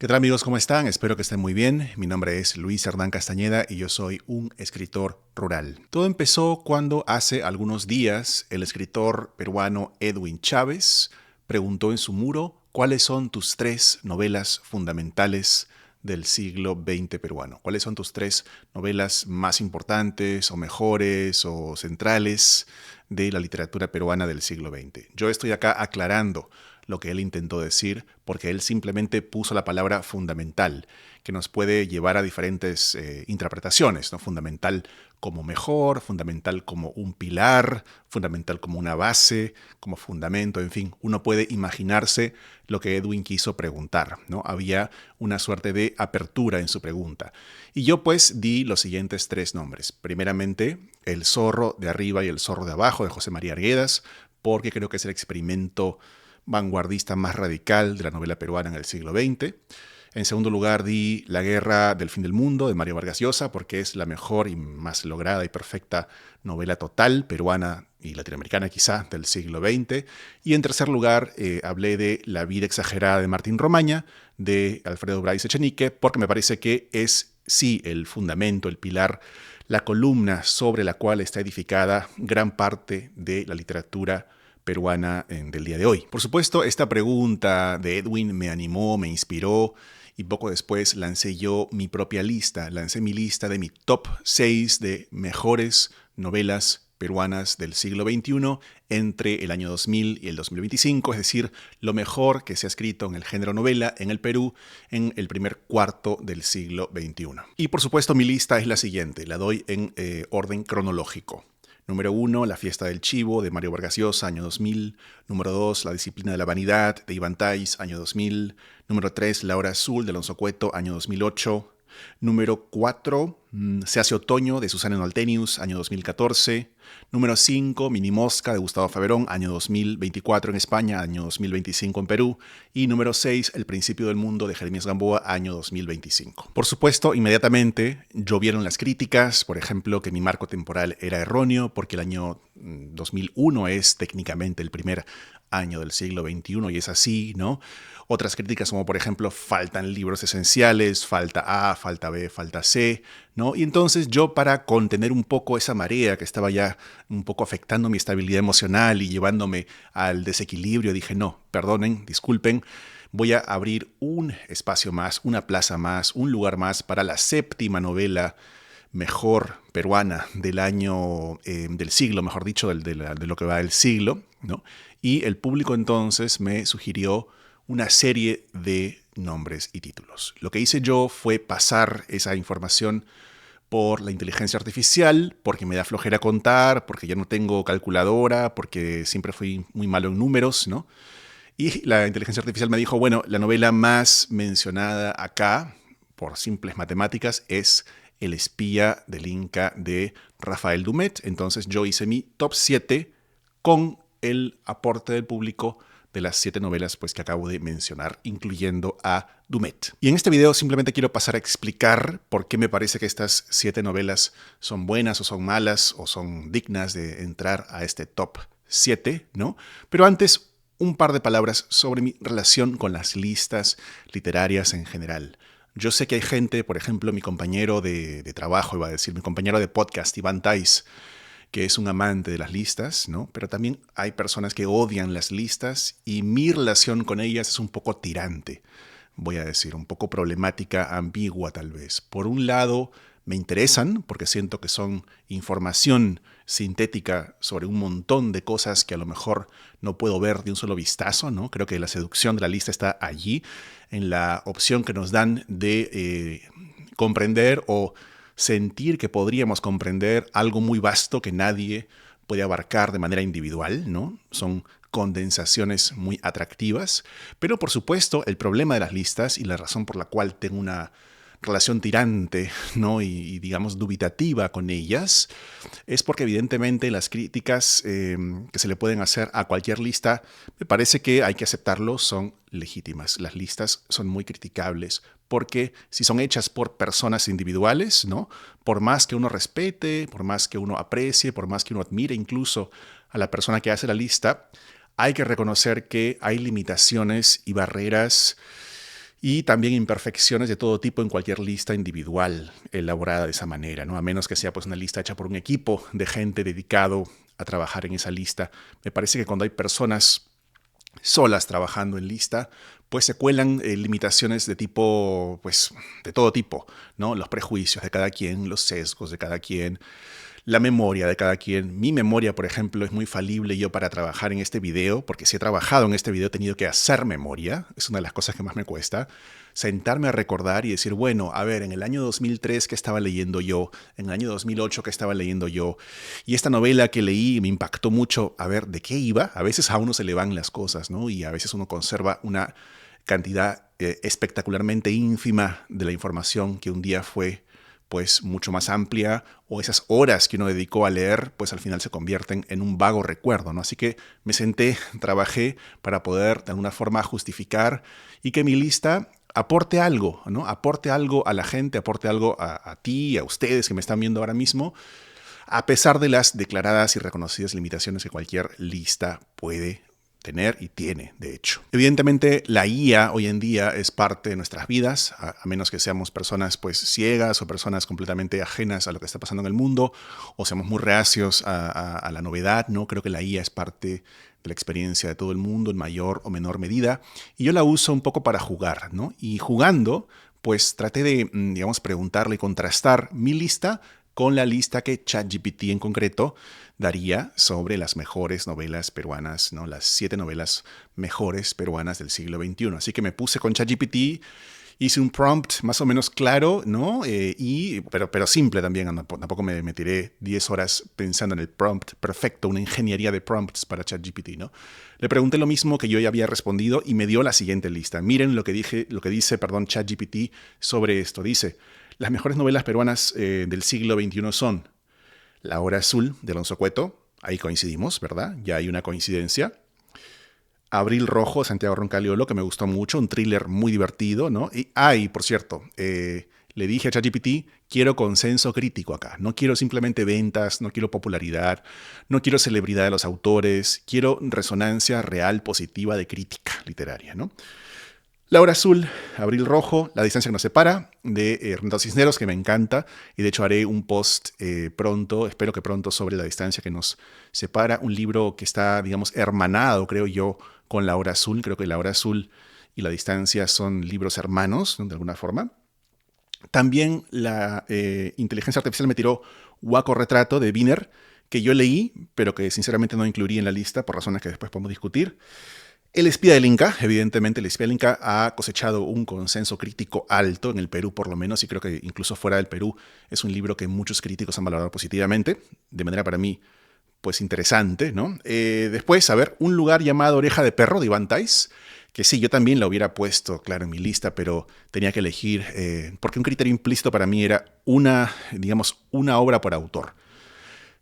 ¿Qué tal amigos? ¿Cómo están? Espero que estén muy bien. Mi nombre es Luis Hernán Castañeda y yo soy un escritor rural. Todo empezó cuando hace algunos días el escritor peruano Edwin Chávez preguntó en su muro cuáles son tus tres novelas fundamentales del siglo XX peruano. ¿Cuáles son tus tres novelas más importantes o mejores o centrales de la literatura peruana del siglo XX? Yo estoy acá aclarando lo que él intentó decir, porque él simplemente puso la palabra fundamental, que nos puede llevar a diferentes interpretaciones, ¿no? Fundamental como mejor, fundamental como un pilar, fundamental como una base, como fundamento, en fin, uno puede imaginarse lo que Edwin quiso preguntar, ¿no? Había una suerte de apertura en su pregunta. Y yo pues di los siguientes tres nombres. Primeramente, El zorro de arriba y el zorro de abajo de José María Arguedas, porque creo que es el experimento vanguardista más radical de la novela peruana en el siglo XX. En segundo lugar, di La guerra del fin del mundo de Mario Vargas Llosa, porque es la mejor y más lograda y perfecta novela total peruana y latinoamericana quizá del siglo XX. Y en tercer lugar, hablé de La vida exagerada de Martín Romaña, de Alfredo Bryce Echenique, porque me parece que es sí el fundamento, el pilar, la columna sobre la cual está edificada gran parte de la literatura peruana del día de hoy. Por supuesto, esta pregunta de Edwin me animó, me inspiró y poco después lancé yo mi propia lista. Lancé mi lista de mi top 6 de mejores novelas peruanas del siglo XXI entre el año 2000 y el 2025, es decir, lo mejor que se ha escrito en el género novela en el Perú en el primer cuarto del siglo XXI. Y por supuesto mi lista es la siguiente, la doy en orden cronológico. Número 1, La fiesta del chivo, de Mario Vargas Llosa, año 2000. Número 2, La disciplina de la vanidad, de Iván Tais, año 2000. Número 3, La hora azul, de Alonso Cueto, año 2008. Número 4, Se hace otoño, de Susana Noltenius, año 2014. Número 5, Mini Mosca, de Gustavo Faverón, año 2024 en España, año 2025 en Perú. Y número 6, El principio del mundo, de Jeremías Gamboa, año 2025. Por supuesto, inmediatamente llovieron las críticas, por ejemplo, que mi marco temporal era erróneo, porque el año 2001 es técnicamente el primer año del siglo XXI y es así, ¿no? Otras críticas como, por ejemplo, faltan libros esenciales, falta A, falta B, falta C, ¿no? Y entonces yo, para contener un poco esa marea que estaba ya un poco afectando mi estabilidad emocional y llevándome al desequilibrio, dije, no, perdonen, disculpen, voy a abrir un espacio más, una plaza más, un lugar más para la séptima novela mejor peruana del año, del siglo, mejor dicho, de lo que va del siglo, ¿no? Y el público entonces me sugirió una serie de nombres y títulos. Lo que hice yo fue pasar esa información por la inteligencia artificial, porque me da flojera contar, porque ya no tengo calculadora, porque siempre fui muy malo en números, ¿no? Y la inteligencia artificial me dijo, bueno, la novela más mencionada acá, por simples matemáticas, es El espía del Inca de Rafael Dumet. Entonces yo hice mi top 7 con el aporte del público de las 7 novelas pues, que acabo de mencionar, incluyendo a Dumet. Y en este video simplemente quiero pasar a explicar por qué me parece que estas 7 novelas son buenas o son malas o son dignas de entrar a este top 7, ¿no? Pero antes, un par de palabras sobre mi relación con las listas literarias en general. Yo sé que hay gente, por ejemplo, mi compañero de trabajo, iba a decir, mi compañero de podcast, Iván Tais, que es un amante de las listas, ¿no? Pero también hay personas que odian las listas y mi relación con ellas es un poco tirante, voy a decir, un poco problemática, ambigua tal vez. Por un lado, me interesan porque siento que son información sintética sobre un montón de cosas que a lo mejor no puedo ver de un solo vistazo, ¿no? Creo que la seducción de la lista está allí, en la opción que nos dan de comprender o sentir que podríamos comprender algo muy vasto que nadie puede abarcar de manera individual, ¿no? Son condensaciones muy atractivas, pero por supuesto el problema de las listas y la razón por la cual tengo una relación tirante, ¿no? y digamos dubitativa con ellas, es porque evidentemente las críticas que se le pueden hacer a cualquier lista, me parece que hay que aceptarlo, son legítimas. Las listas son muy criticables porque si son hechas por personas individuales, ¿no? Por más que uno respete, por más que uno aprecie, por más que uno admire incluso a la persona que hace la lista, hay que reconocer que hay limitaciones y barreras y también imperfecciones de todo tipo en cualquier lista individual elaborada de esa manera, ¿no? A menos que sea pues una lista hecha por un equipo de gente dedicado a trabajar en esa lista. Me parece que cuando hay personas solas trabajando en lista, pues se cuelan limitaciones de tipo, pues de todo tipo, ¿no? Los prejuicios de cada quien, los sesgos de cada quien, la memoria de cada quien. Mi memoria, por ejemplo, es muy falible yo para trabajar en este video, porque si he trabajado en este video he tenido que hacer memoria, es una de las cosas que más me cuesta, sentarme a recordar y decir, bueno, a ver, en el año 2003 ¿qué estaba leyendo yo? En el año 2008 ¿qué estaba leyendo yo? Y esta novela que leí me impactó mucho, a ver, ¿de qué iba? A veces a uno se le van las cosas, ¿no? Y a veces uno conserva una cantidad espectacularmente ínfima de la información que un día fue pues mucho más amplia, o esas horas que uno dedicó a leer, pues al final se convierten en un vago recuerdo, ¿no? Así que me senté, trabajé para poder de alguna forma justificar y que mi lista aporte algo, ¿no? Aporte algo a la gente, aporte algo a ti, a ustedes que me están viendo ahora mismo, a pesar de las declaradas y reconocidas limitaciones que cualquier lista puede tener y tiene, de hecho. Evidentemente, la IA hoy en día es parte de nuestras vidas, a menos que seamos personas pues ciegas o personas completamente ajenas a lo que está pasando en el mundo, o seamos muy reacios a la novedad, ¿no? Creo que la IA es parte de la experiencia de todo el mundo en mayor o menor medida, y yo la uso un poco para jugar, ¿no? Y jugando, pues traté de, digamos, preguntarle y contrastar mi lista con la lista que ChatGPT en concreto daría sobre las mejores novelas peruanas, ¿no? Las 7 novelas mejores peruanas del siglo XXI. Así que me puse con ChatGPT, hice un prompt más o menos claro, ¿no? Pero simple también, tampoco me tiré 10 horas pensando en el prompt perfecto, una ingeniería de prompts para ChatGPT, ¿no? Le pregunté lo mismo que yo ya había respondido y me dio la siguiente lista. Miren lo que dice ChatGPT sobre esto. Dice: las mejores novelas peruanas del siglo XXI son La Hora Azul de Alonso Cueto, ahí coincidimos, ¿verdad? Ya hay una coincidencia. Abril Rojo, Santiago Roncaliolo, que me gustó mucho, un thriller muy divertido, ¿no? Y por cierto, le dije a ChatGPT, quiero consenso crítico acá, no quiero simplemente ventas, no quiero popularidad, no quiero celebridad de los autores, quiero resonancia real, positiva de crítica literaria, ¿no? La Hora Azul, Abril Rojo, La Distancia que nos separa, de Ernesto Cisneros, que me encanta, y de hecho haré un post pronto, espero que pronto, sobre La Distancia que nos separa, un libro que está, digamos, hermanado, creo yo, con La Hora Azul. Creo que La Hora Azul y La Distancia son libros hermanos, ¿no? De alguna forma. También la inteligencia artificial me tiró Waco Retrato de Wiener, que yo leí, pero que sinceramente no incluiría en la lista por razones que después podemos discutir. El espía del Inca, evidentemente el espía del Inca ha cosechado un consenso crítico alto en el Perú por lo menos, y creo que incluso fuera del Perú es un libro que muchos críticos han valorado positivamente, de manera para mí pues interesante, ¿no? Después, a ver, Un lugar llamado Oreja de Perro de Iván Tais, que sí, yo también la hubiera puesto, claro, en mi lista, pero tenía que elegir, porque un criterio implícito para mí era digamos, una obra por autor.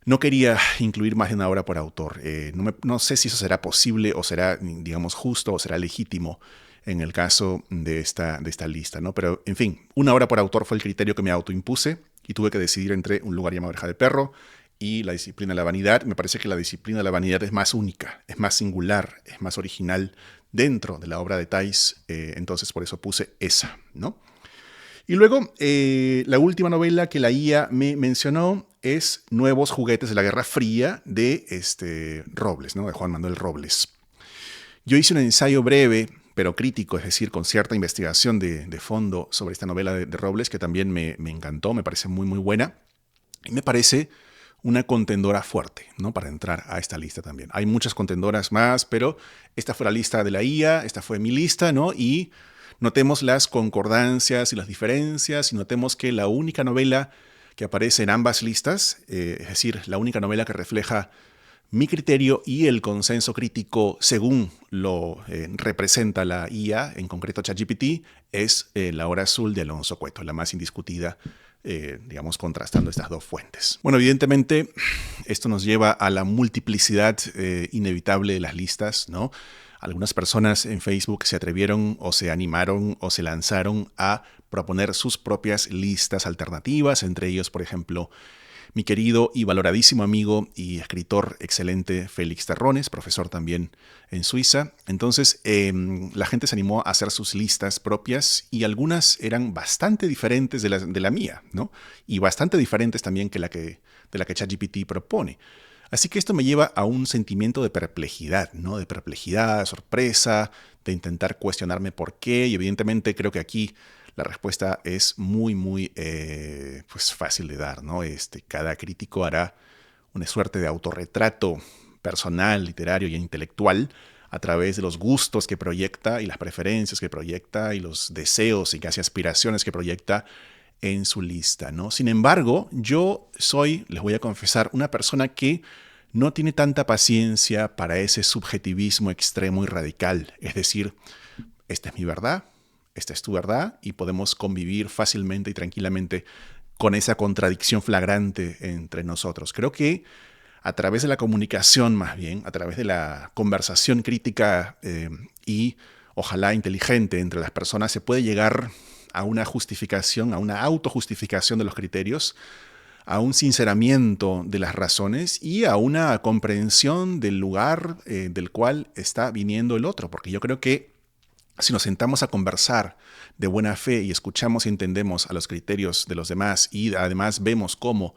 No quería incluir más de una obra por autor. No sé si eso será posible o será, digamos, justo o será legítimo en el caso de esta lista, ¿no? Pero, en fin, una obra por autor fue el criterio que me autoimpuse y tuve que decidir entre Un lugar llamado Oreja de Perro y La disciplina de la vanidad. Me parece que La disciplina de la vanidad es más única, es más singular, es más original dentro de la obra de Tais, entonces por eso puse esa, ¿no? Y luego, la última novela que la IA me mencionó es Nuevos juguetes de la Guerra Fría de Robles, ¿no? De Juan Manuel Robles. Yo hice un ensayo breve, pero crítico, es decir, con cierta investigación de fondo sobre esta novela de Robles, que también me encantó, me parece muy, muy buena. Y me parece una contendora fuerte, ¿no? Para entrar a esta lista también. Hay muchas contendoras más, pero esta fue la lista de la IA, esta fue mi lista, ¿no? Y notemos las concordancias y las diferencias, y notemos que la única novela que aparece en ambas listas, es decir, la única novela que refleja mi criterio y el consenso crítico según lo representa la IA, en concreto ChatGPT, es La Hora Azul de Alonso Cueto, la más indiscutida, digamos, contrastando estas dos fuentes. Bueno, evidentemente, esto nos lleva a la multiplicidad inevitable de las listas, ¿no? Algunas personas en Facebook se atrevieron o se animaron o se lanzaron a proponer sus propias listas alternativas, entre ellos, por ejemplo, mi querido y valoradísimo amigo y escritor excelente Félix Terrones, profesor también en Suiza. Entonces la gente se animó a hacer sus listas propias y algunas eran bastante diferentes de la mía, ¿no? Y bastante diferentes también de la que ChatGPT propone. Así que esto me lleva a un sentimiento de perplejidad, ¿no? De perplejidad, sorpresa, de intentar cuestionarme por qué. Y evidentemente creo que aquí la respuesta es muy pues fácil de dar, ¿no? Cada crítico hará una suerte de autorretrato personal, literario y intelectual a través de los gustos que proyecta y las preferencias que proyecta y los deseos y casi aspiraciones que proyecta en su lista, ¿no? Sin embargo, yo soy, les voy a confesar, una persona que no tiene tanta paciencia para ese subjetivismo extremo y radical. Es decir, esta es mi verdad, esta es tu verdad y podemos convivir fácilmente y tranquilamente con esa contradicción flagrante entre nosotros. Creo que a través de la comunicación, más bien, a través de la conversación crítica y ojalá inteligente entre las personas, se puede llegar a una justificación, a una autojustificación de los criterios, a un sinceramiento de las razones y a una comprensión del lugar del cual está viniendo el otro. Porque yo creo que si nos sentamos a conversar de buena fe y escuchamos y entendemos a los criterios de los demás y además vemos cómo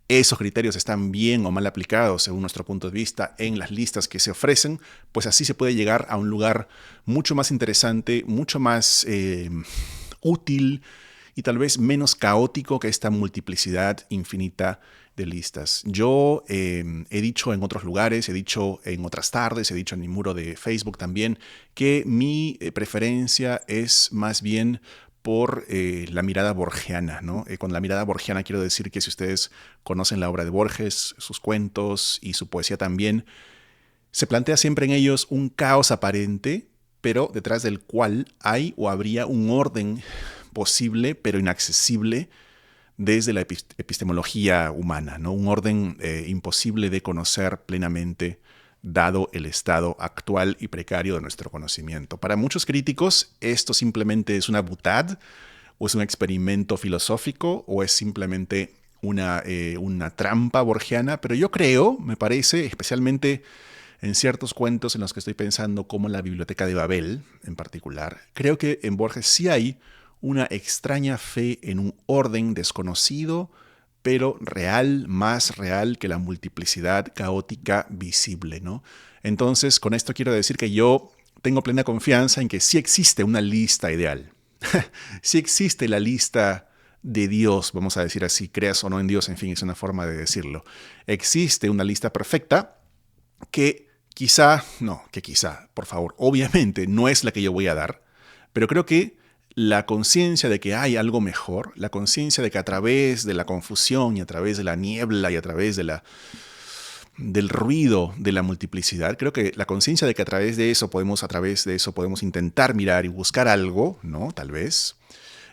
esos criterios están bien o mal aplicados según nuestro punto de vista en las listas que se ofrecen, pues así se puede llegar a un lugar mucho más interesante, mucho más útil y tal vez menos caótico que esta multiplicidad infinita de listas. Yo he dicho en otros lugares, he dicho en otras tardes, he dicho en mi muro de Facebook también, que mi preferencia es más bien por la mirada borgiana, ¿no? Con la mirada borgiana quiero decir que si ustedes conocen la obra de Borges, sus cuentos y su poesía también, se plantea siempre en ellos un caos aparente, pero detrás del cual hay o habría un orden posible, pero inaccesible desde la epistemología humana, ¿no? Un orden imposible de conocer plenamente dado el estado actual y precario de nuestro conocimiento. Para muchos críticos, esto simplemente es una boutade, o es un experimento filosófico, o es simplemente una trampa borgiana, pero yo creo, me parece, especialmente en ciertos cuentos en los que estoy pensando, como la Biblioteca de Babel en particular, creo que en Borges sí hay una extraña fe en un orden desconocido, pero real, más real que la multiplicidad caótica visible, ¿no? Entonces, con esto quiero decir que yo tengo plena confianza en que sí existe una lista ideal. Sí existe la lista de Dios, vamos a decir así, creas o no en Dios, en fin, es una forma de decirlo. Existe una lista perfecta que quizá, por favor, obviamente no es la que yo voy a dar, pero creo que la conciencia de que hay algo mejor, la conciencia de que a través de la confusión y a través de la niebla y a través del ruido de la multiplicidad, creo que la conciencia de que a través de eso podemos intentar mirar y buscar algo, ¿no? Tal vez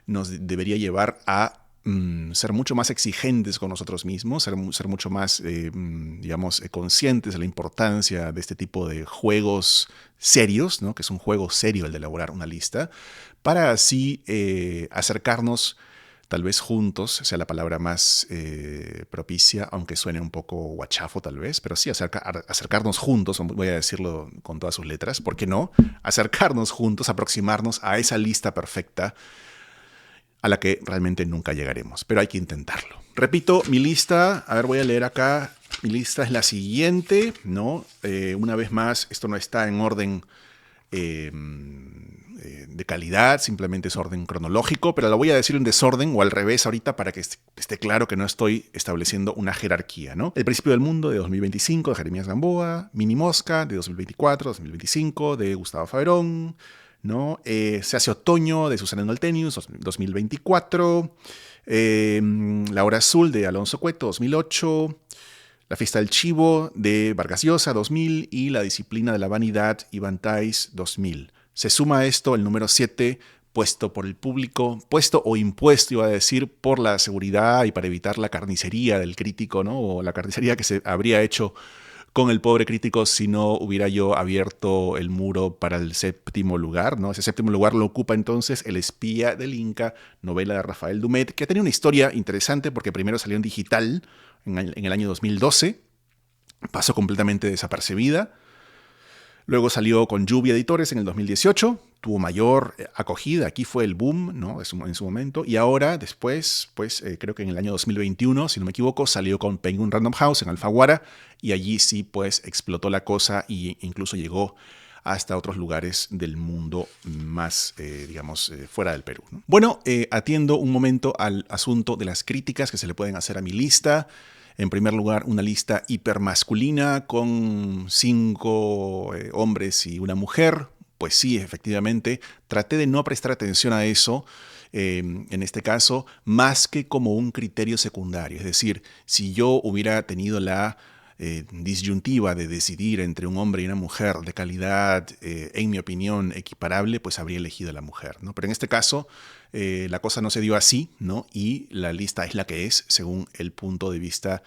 nos debería llevar a ser mucho más exigentes con nosotros mismos, ser mucho más, conscientes de la importancia de este tipo de juegos serios, ¿no? Que es un juego serio el de elaborar una lista, para así acercarnos, tal vez juntos, sea la palabra más propicia, aunque suene un poco guachafo tal vez, pero sí acercarnos juntos, voy a decirlo con todas sus letras, ¿por qué no? Acercarnos juntos, aproximarnos a esa lista perfecta a la que realmente nunca llegaremos, pero hay que intentarlo. Repito, mi lista, a ver, voy a leer acá, mi lista es la siguiente, ¿no? Una vez más, esto no está en orden de calidad, simplemente es orden cronológico, pero lo voy a decir en desorden o al revés ahorita para que esté claro que no estoy estableciendo una jerarquía, ¿no? El principio del mundo de 2025 de Jeremías Gamboa, Mini Mosca de 2024, 2025 de Gustavo Faverón, ¿no? Se hace otoño de Susana Noltenius, 2024. La hora azul de Alonso Cueto, 2008. La fiesta del chivo de Vargas Llosa, 2000. Y la disciplina de la vanidad, Iván Tais, 2000. Se suma a esto el número 7, puesto por el público, puesto o impuesto, iba a decir, por la seguridad y para evitar la carnicería del crítico, ¿no? O la carnicería que se habría hecho con el pobre crítico si no hubiera yo abierto el muro para el séptimo lugar, ¿no? Ese séptimo lugar lo ocupa entonces El espía del Inca, novela de Rafael Dumet, que ha tenido una historia interesante porque primero salió en digital, en el año 2012. Pasó completamente desapercibida. Luego salió con Lluvia Editores en el 2018, tuvo mayor acogida, aquí fue el boom, ¿no? En su momento, y ahora después, pues creo que en el año 2021, si no me equivoco, salió con Penguin Random House en Alfaguara, y allí sí pues explotó la cosa e incluso llegó hasta otros lugares del mundo más, fuera del Perú, ¿no? Bueno, atiendo un momento al asunto de las críticas que se le pueden hacer a mi lista. En primer lugar, una lista hipermasculina con 5 hombres y una mujer. Pues sí, efectivamente, traté de no prestar atención a eso, en este caso, más que como un criterio secundario. Es decir, si yo hubiera tenido la disyuntiva de decidir entre un hombre y una mujer de calidad, en mi opinión, equiparable, pues habría elegido a la mujer, ¿no? Pero en este caso, la cosa no se dio así, ¿no? Y la lista es la que es, según el punto de vista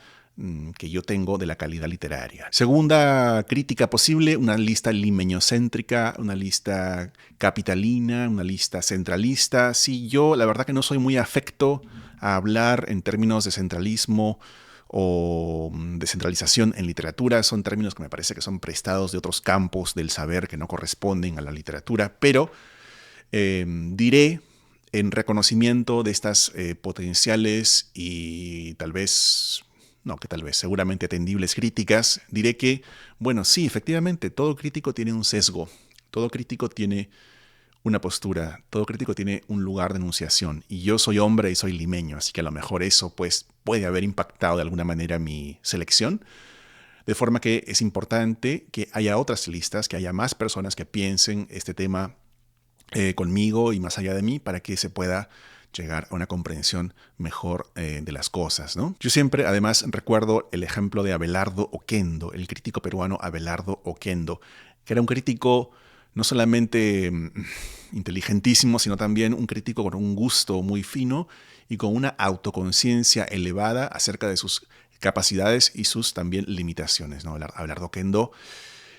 que yo tengo de la calidad literaria. Segunda crítica posible, una lista limeñocéntrica, una lista capitalina, una lista centralista. Sí, yo la verdad que no soy muy afecto a hablar en términos de centralismo o descentralización en literatura. Son términos que me parece que son prestados de otros campos del saber que no corresponden a la literatura, pero diré en reconocimiento de estas potenciales y seguramente atendibles críticas, diré que, bueno, sí, efectivamente, todo crítico tiene un sesgo, todo crítico tiene una postura, todo crítico tiene un lugar de enunciación, y yo soy hombre y soy limeño, así que a lo mejor eso pues puede haber impactado de alguna manera mi selección, de forma que es importante que haya otras listas, que haya más personas que piensen este tema conmigo y más allá de mí, para que se pueda llegar a una comprensión mejor de las cosas, ¿no? Yo siempre, además, recuerdo el ejemplo de Abelardo Oquendo, el crítico peruano Abelardo Oquendo, que era un crítico no solamente inteligentísimo, sino también un crítico con un gusto muy fino y con una autoconciencia elevada acerca de sus capacidades y sus también limitaciones, ¿no? Abelardo Oquendo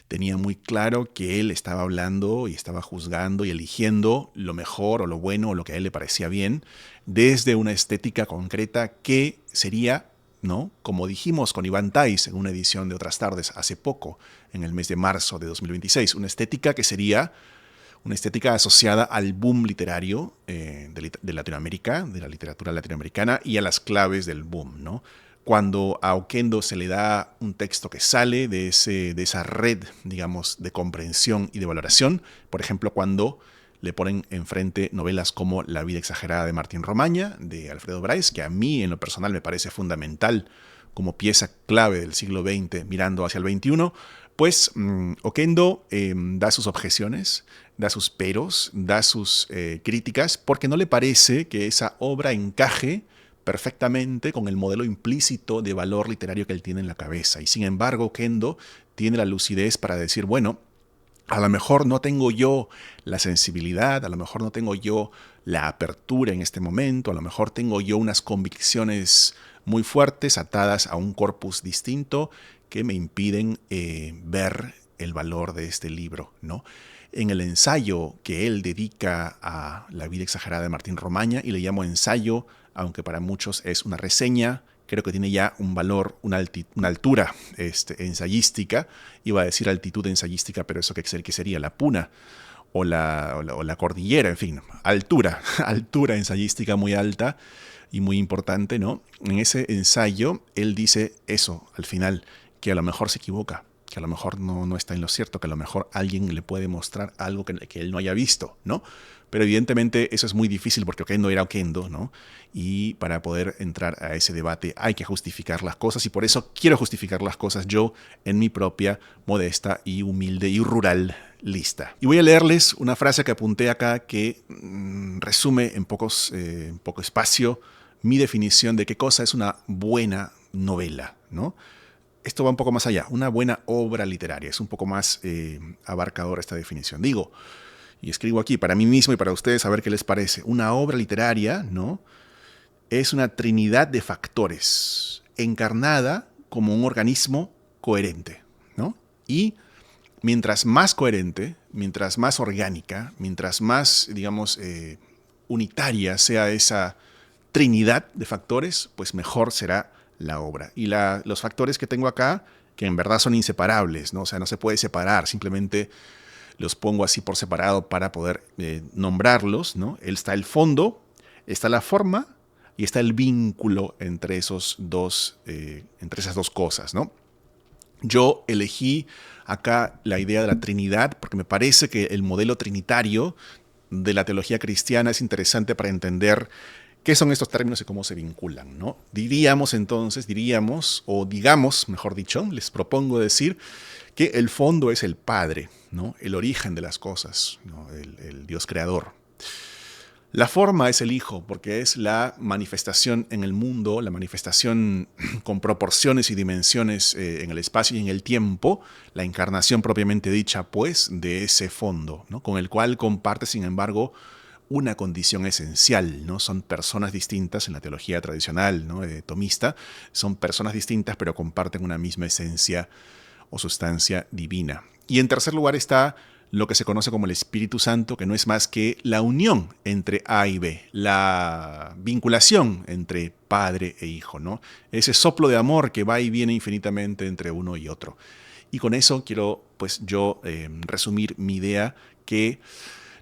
tenía muy claro que él estaba hablando y estaba juzgando y eligiendo lo mejor o lo bueno o lo que a él le parecía bien desde una estética concreta que sería, ¿no? Como dijimos con Iván Tais en una edición de Otras Tardes hace poco, en el mes de marzo de 2026, una estética que sería una estética asociada al boom literario de Latinoamérica, de la literatura latinoamericana y a las claves del boom, ¿no? Cuando a Oquendo se le da un texto que sale de esa red, digamos, de comprensión y de valoración, por ejemplo, cuando le ponen enfrente novelas como La vida exagerada de Martín Romaña, de Alfredo Bryce, que a mí en lo personal me parece fundamental como pieza clave del siglo XX mirando hacia el XXI, pues Oquendo da sus objeciones, da sus peros, da sus críticas, porque no le parece que esa obra encaje perfectamente con el modelo implícito de valor literario que él tiene en la cabeza. Y sin embargo, Oquendo tiene la lucidez para decir, bueno, a lo mejor no tengo yo la sensibilidad, a lo mejor no tengo yo la apertura en este momento, a lo mejor tengo yo unas convicciones muy fuertes atadas a un corpus distinto que me impiden ver el valor de este libro, ¿no? En el ensayo que él dedica a La vida exagerada de Martín Romaña, y le llamo ensayo, aunque para muchos es una reseña, creo que tiene ya un valor, una altura ensayística. Iba a decir altitud ensayística, pero eso que sería la puna o la cordillera, en fin, altura ensayística muy alta y muy importante, ¿no? En ese ensayo él dice eso al final, que a lo mejor se equivoca, que a lo mejor no está en lo cierto, que a lo mejor alguien le puede mostrar algo que él no haya visto, ¿no? Pero evidentemente eso es muy difícil porque Oquendo era Oquendo, ¿no? Y para poder entrar a ese debate hay que justificar las cosas, y por eso quiero justificar las cosas yo en mi propia modesta y humilde y rural lista. Y voy a leerles una frase que apunté acá que resume en poco espacio mi definición de qué cosa es una buena novela, ¿no? Esto va un poco más allá, una buena obra literaria, es un poco más abarcadora esta definición. Digo, y escribo aquí para mí mismo y para ustedes a ver qué les parece. Una obra literaria, ¿no?, es una trinidad de factores, encarnada como un organismo coherente, ¿no? Y mientras más coherente, mientras más orgánica, mientras más, digamos, unitaria sea esa trinidad de factores, pues mejor será la obra. Y los factores que tengo acá, que en verdad son inseparables, ¿no? O sea, no se puede separar, simplemente los pongo así por separado para poder nombrarlos, ¿no? Está el fondo, está la forma y está el vínculo entre esas dos cosas, ¿no? Yo elegí acá la idea de la Trinidad porque me parece que el modelo trinitario de la teología cristiana es interesante para entender qué son estos términos y cómo se vinculan, ¿no? Diríamos, o digamos, mejor dicho, les propongo decir que el fondo es el Padre, ¿no? El origen de las cosas, ¿no? El Dios creador. La forma es el Hijo, porque es la manifestación en el mundo, la manifestación con proporciones y dimensiones en el espacio y en el tiempo, la encarnación propiamente dicha, pues, de ese fondo, ¿no? Con el cual comparte, sin embargo, una condición esencial, ¿no? Son personas distintas en la teología tradicional, ¿no? Tomista, son personas distintas, pero comparten una misma esencia o sustancia divina. Y en tercer lugar está lo que se conoce como el Espíritu Santo, que no es más que la unión entre A y B, la vinculación entre Padre e Hijo, ¿no? Ese soplo de amor que va y viene infinitamente entre uno y otro. Y con eso quiero, pues, yo resumir mi idea que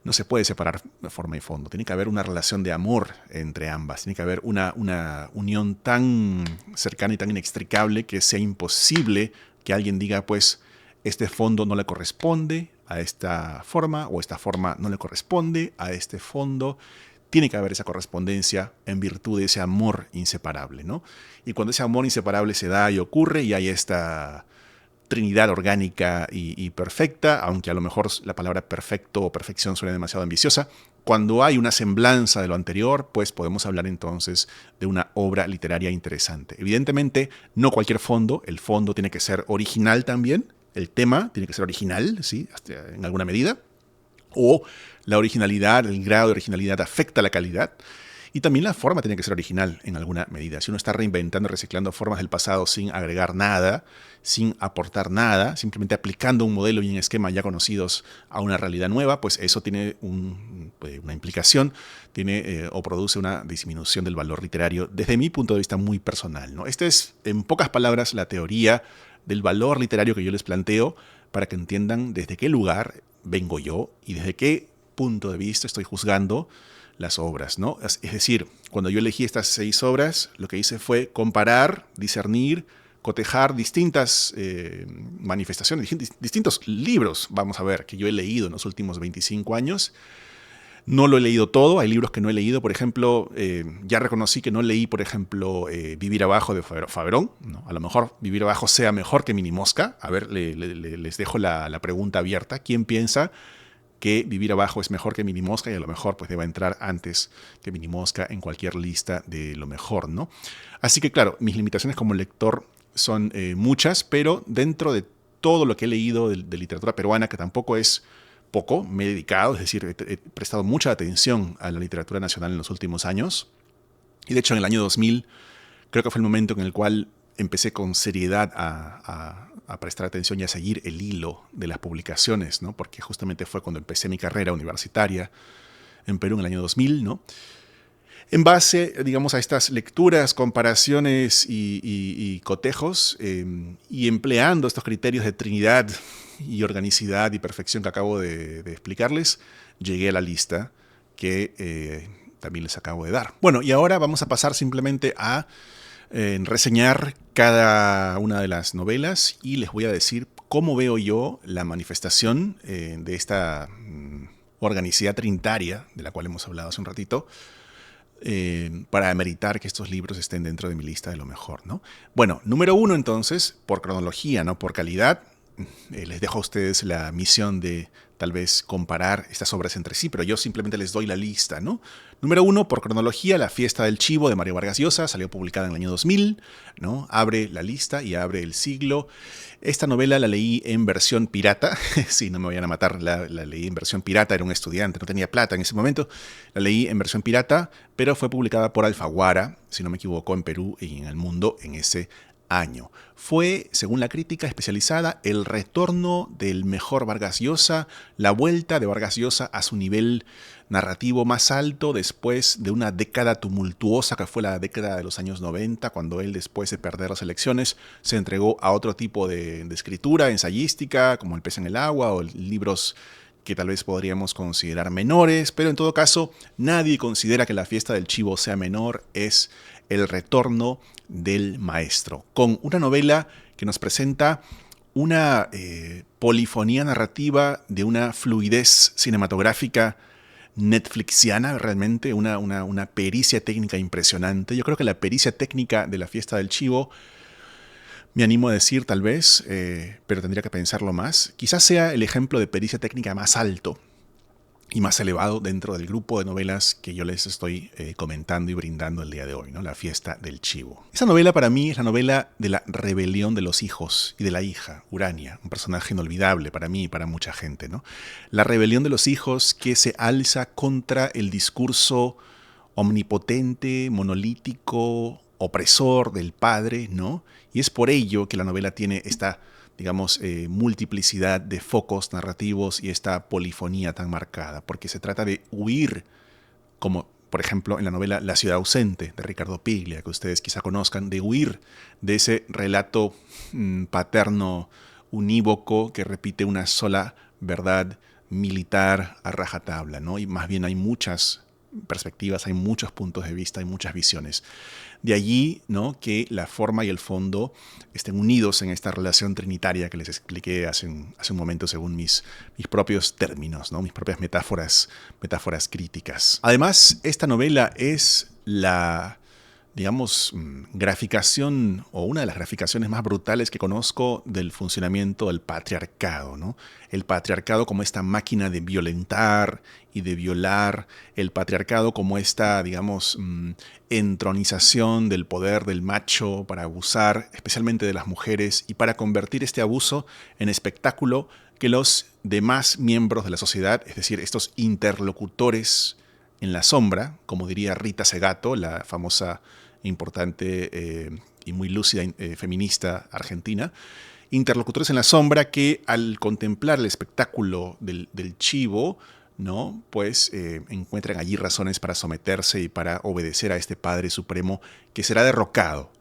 no se puede separar forma y fondo. Tiene que haber una relación de amor entre ambas. Tiene que haber una unión tan cercana y tan inextricable que sea imposible que alguien diga, pues, este fondo no le corresponde a esta forma, o esta forma no le corresponde a este fondo. Tiene que haber esa correspondencia en virtud de ese amor inseparable, ¿no? Y cuando ese amor inseparable se da y ocurre, y hay esta Trinidad orgánica y perfecta, aunque a lo mejor la palabra perfecto o perfección suena demasiado ambiciosa, cuando hay una semblanza de lo anterior, pues podemos hablar entonces de una obra literaria interesante. Evidentemente, no cualquier fondo, el fondo tiene que ser original también, el tema tiene que ser original, ¿sí? Hasta en alguna medida, o la originalidad, el grado de originalidad afecta la calidad. Y también la forma tiene que ser original en alguna medida. Si uno está reinventando, reciclando formas del pasado sin agregar nada, sin aportar nada, simplemente aplicando un modelo y un esquema ya conocidos a una realidad nueva, pues eso tiene una implicación, o produce una disminución del valor literario desde mi punto de vista muy personal, ¿no? Esta es, en pocas palabras, la teoría del valor literario que yo les planteo para que entiendan desde qué lugar vengo yo y desde qué punto de vista estoy juzgando las obras, ¿no? Es decir, cuando yo elegí estas 6 obras, lo que hice fue comparar, discernir, cotejar distintas manifestaciones, distintos libros, vamos a ver, que yo he leído en los últimos 25 años. No lo he leído todo, hay libros que no he leído, por ejemplo, ya reconocí que no leí, por ejemplo, Vivir abajo de Faverón, ¿no? A lo mejor Vivir abajo sea mejor que Minimosca. A ver, les dejo la pregunta abierta. ¿Quién piensa que Vivir abajo es mejor que Minimosca? Y a lo mejor pues deba entrar antes que Minimosca en cualquier lista de lo mejor, ¿no? Así que claro, mis limitaciones como lector son muchas, pero dentro de todo lo que he leído de literatura peruana, que tampoco es poco, me he dedicado, es decir, he prestado mucha atención a la literatura nacional en los últimos años. Y de hecho en el año 2000 creo que fue el momento en el cual empecé con seriedad a prestar atención y a seguir el hilo de las publicaciones, ¿no? Porque justamente fue cuando empecé mi carrera universitaria en Perú en el año 2000, ¿no? En base, digamos, a estas lecturas, comparaciones y cotejos, y empleando estos criterios de Trinidad y organicidad y perfección que acabo de explicarles, llegué a la lista que también les acabo de dar. Bueno, y ahora vamos a pasar simplemente a reseñar cada una de las novelas y les voy a decir cómo veo yo la manifestación de esta organicidad trinitaria de la cual hemos hablado hace un ratito, para ameritar que estos libros estén dentro de mi lista de lo mejor, ¿no? Bueno, número 1 entonces, por cronología, no por calidad. Les dejo a ustedes la misión de tal vez comparar estas obras entre sí, pero yo simplemente les doy la lista, ¿no? Número 1, por cronología, La fiesta del chivo de Mario Vargas Llosa, salió publicada en el año 2000, ¿no? Abre la lista y abre el siglo. Esta novela la leí en versión pirata, sí, no me vayan a matar, la leí en versión pirata, era un estudiante, no tenía plata en ese momento, la leí en versión pirata, pero fue publicada por Alfaguara, si no me equivoco, en Perú y en el mundo en ese año. Fue, según la crítica especializada, el retorno del mejor Vargas Llosa, la vuelta de Vargas Llosa a su nivel narrativo más alto después de una década tumultuosa que fue la década de los años 90, cuando él, después de perder las elecciones, se entregó a otro tipo de escritura ensayística, como El pez en el agua o libros que tal vez podríamos considerar menores, pero en todo caso nadie considera que La fiesta del chivo sea menor. Es el retorno del maestro, con una novela que nos presenta una polifonía narrativa de una fluidez cinematográfica netflixiana, realmente una pericia técnica impresionante. Yo creo que la pericia técnica de La fiesta del chivo, me animo a decir tal vez, pero tendría que pensarlo más, quizás sea el ejemplo de pericia técnica más alto y más elevado dentro del grupo de novelas que yo les estoy comentando y brindando el día de hoy, ¿no? La fiesta del chivo. Esa novela para mí es la novela de la rebelión de los hijos y de la hija, Urania, un personaje inolvidable para mí y para mucha gente, ¿no? La rebelión de los hijos que se alza contra el discurso omnipotente, monolítico, opresor del padre, ¿no? Y es por ello que la novela tiene esta, digamos, multiplicidad de focos narrativos y esta polifonía tan marcada, porque se trata de huir, como por ejemplo en la novela La ciudad ausente de Ricardo Piglia, que ustedes quizá conozcan, de huir de ese relato paterno unívoco que repite una sola verdad militar a rajatabla, ¿no? Y más bien hay muchas perspectivas, hay muchos puntos de vista, hay muchas visiones. De allí, ¿no?, que la forma y el fondo estén unidos en esta relación trinitaria que les expliqué hace un momento según mis propios términos, ¿no?, mis propias metáforas críticas. Además, esta novela es la, digamos, graficación o una de las graficaciones más brutales que conozco del funcionamiento del patriarcado, ¿no? El patriarcado como esta máquina de violentar y de violar, el patriarcado como esta, digamos, entronización del poder del macho para abusar, especialmente de las mujeres, y para convertir este abuso en espectáculo que los demás miembros de la sociedad, es decir, estos interlocutores en la sombra, como diría Rita Segato, la famosa, importante y muy lúcida feminista argentina, interlocutores en la sombra que al contemplar el espectáculo del chivo, ¿no?, pues encuentran allí razones para someterse y para obedecer a este Padre Supremo que será derrocado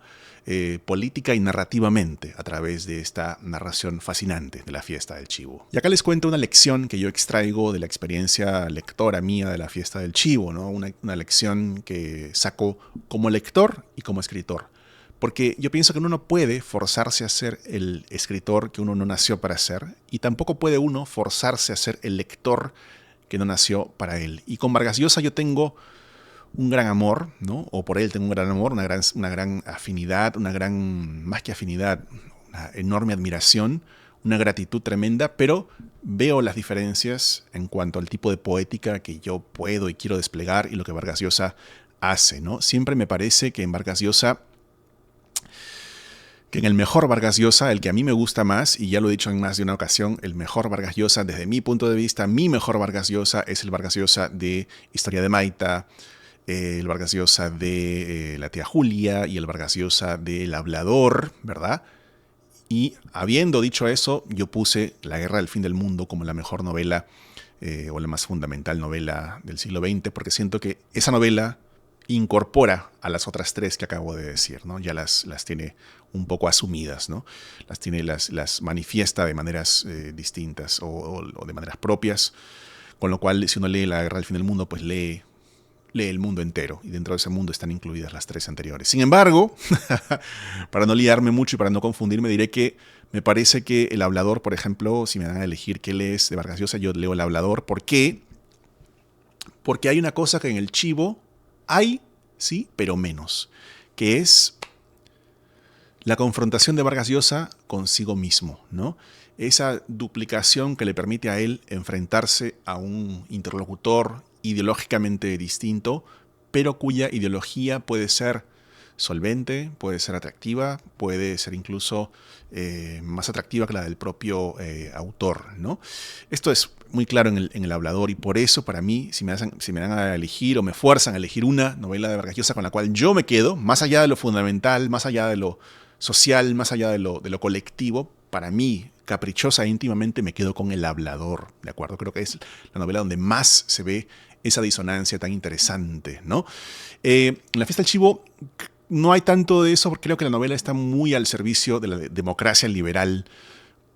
política y narrativamente a través de esta narración fascinante de La fiesta del chivo. Y acá les cuento una lección que yo extraigo de la experiencia lectora mía de La fiesta del chivo, ¿no? Una lección que saco como lector y como escritor. Porque yo pienso que uno no puede forzarse a ser el escritor que uno no nació para ser, y tampoco puede uno forzarse a ser el lector que no nació para él. Y con Vargas Llosa yo tengo un gran amor, ¿no? O por él tengo un gran amor, una gran afinidad, más que afinidad, una enorme admiración, una gratitud tremenda, pero veo las diferencias en cuanto al tipo de poética que yo puedo y quiero desplegar y lo que Vargas Llosa hace, ¿no? Siempre me parece que en Vargas Llosa, que en el mejor Vargas Llosa, el que a mí me gusta más, y ya lo he dicho en más de una ocasión, el mejor Vargas Llosa, desde mi punto de vista, mi mejor Vargas Llosa es el Vargas Llosa de Historia de Maita, el Vargas Llosa de La tía Julia y el Vargas Llosa de El hablador, ¿verdad? Y habiendo dicho eso, yo puse La guerra del fin del mundo como la mejor novela o la más fundamental novela del siglo XX, porque siento que esa novela incorpora a las otras tres que acabo de decir, ¿no? Ya las tiene un poco asumidas, ¿no? Las manifiesta de maneras distintas o de maneras propias, con lo cual si uno lee La guerra del fin del mundo, pues lee el mundo entero, y dentro de ese mundo están incluidas las tres anteriores. Sin embargo, para no liarme mucho y para no confundirme, diré que me parece que El hablador, por ejemplo, si me dan a elegir qué lees de Vargas Llosa, yo leo El hablador. ¿Por qué? Porque hay una cosa que en el chivo hay, sí, pero menos, que es la confrontación de Vargas Llosa consigo mismo, ¿no? Esa duplicación que le permite a él enfrentarse a un interlocutor ideológicamente distinto, pero cuya ideología puede ser solvente, puede ser atractiva, puede ser incluso más atractiva que la del propio autor, ¿no? Esto es muy claro en el hablador, y por eso para mí, si me dan a elegir o me fuerzan a elegir una novela de Vargas Llosa con la cual yo me quedo, más allá de lo fundamental, más allá de lo social, más allá de lo colectivo, para mí, caprichosa e íntimamente, me quedo con El Hablador, ¿de acuerdo? Creo que es la novela donde más se ve esa disonancia tan interesante, ¿no? En La fiesta del chivo no hay tanto de eso porque creo que la novela está muy al servicio de la democracia liberal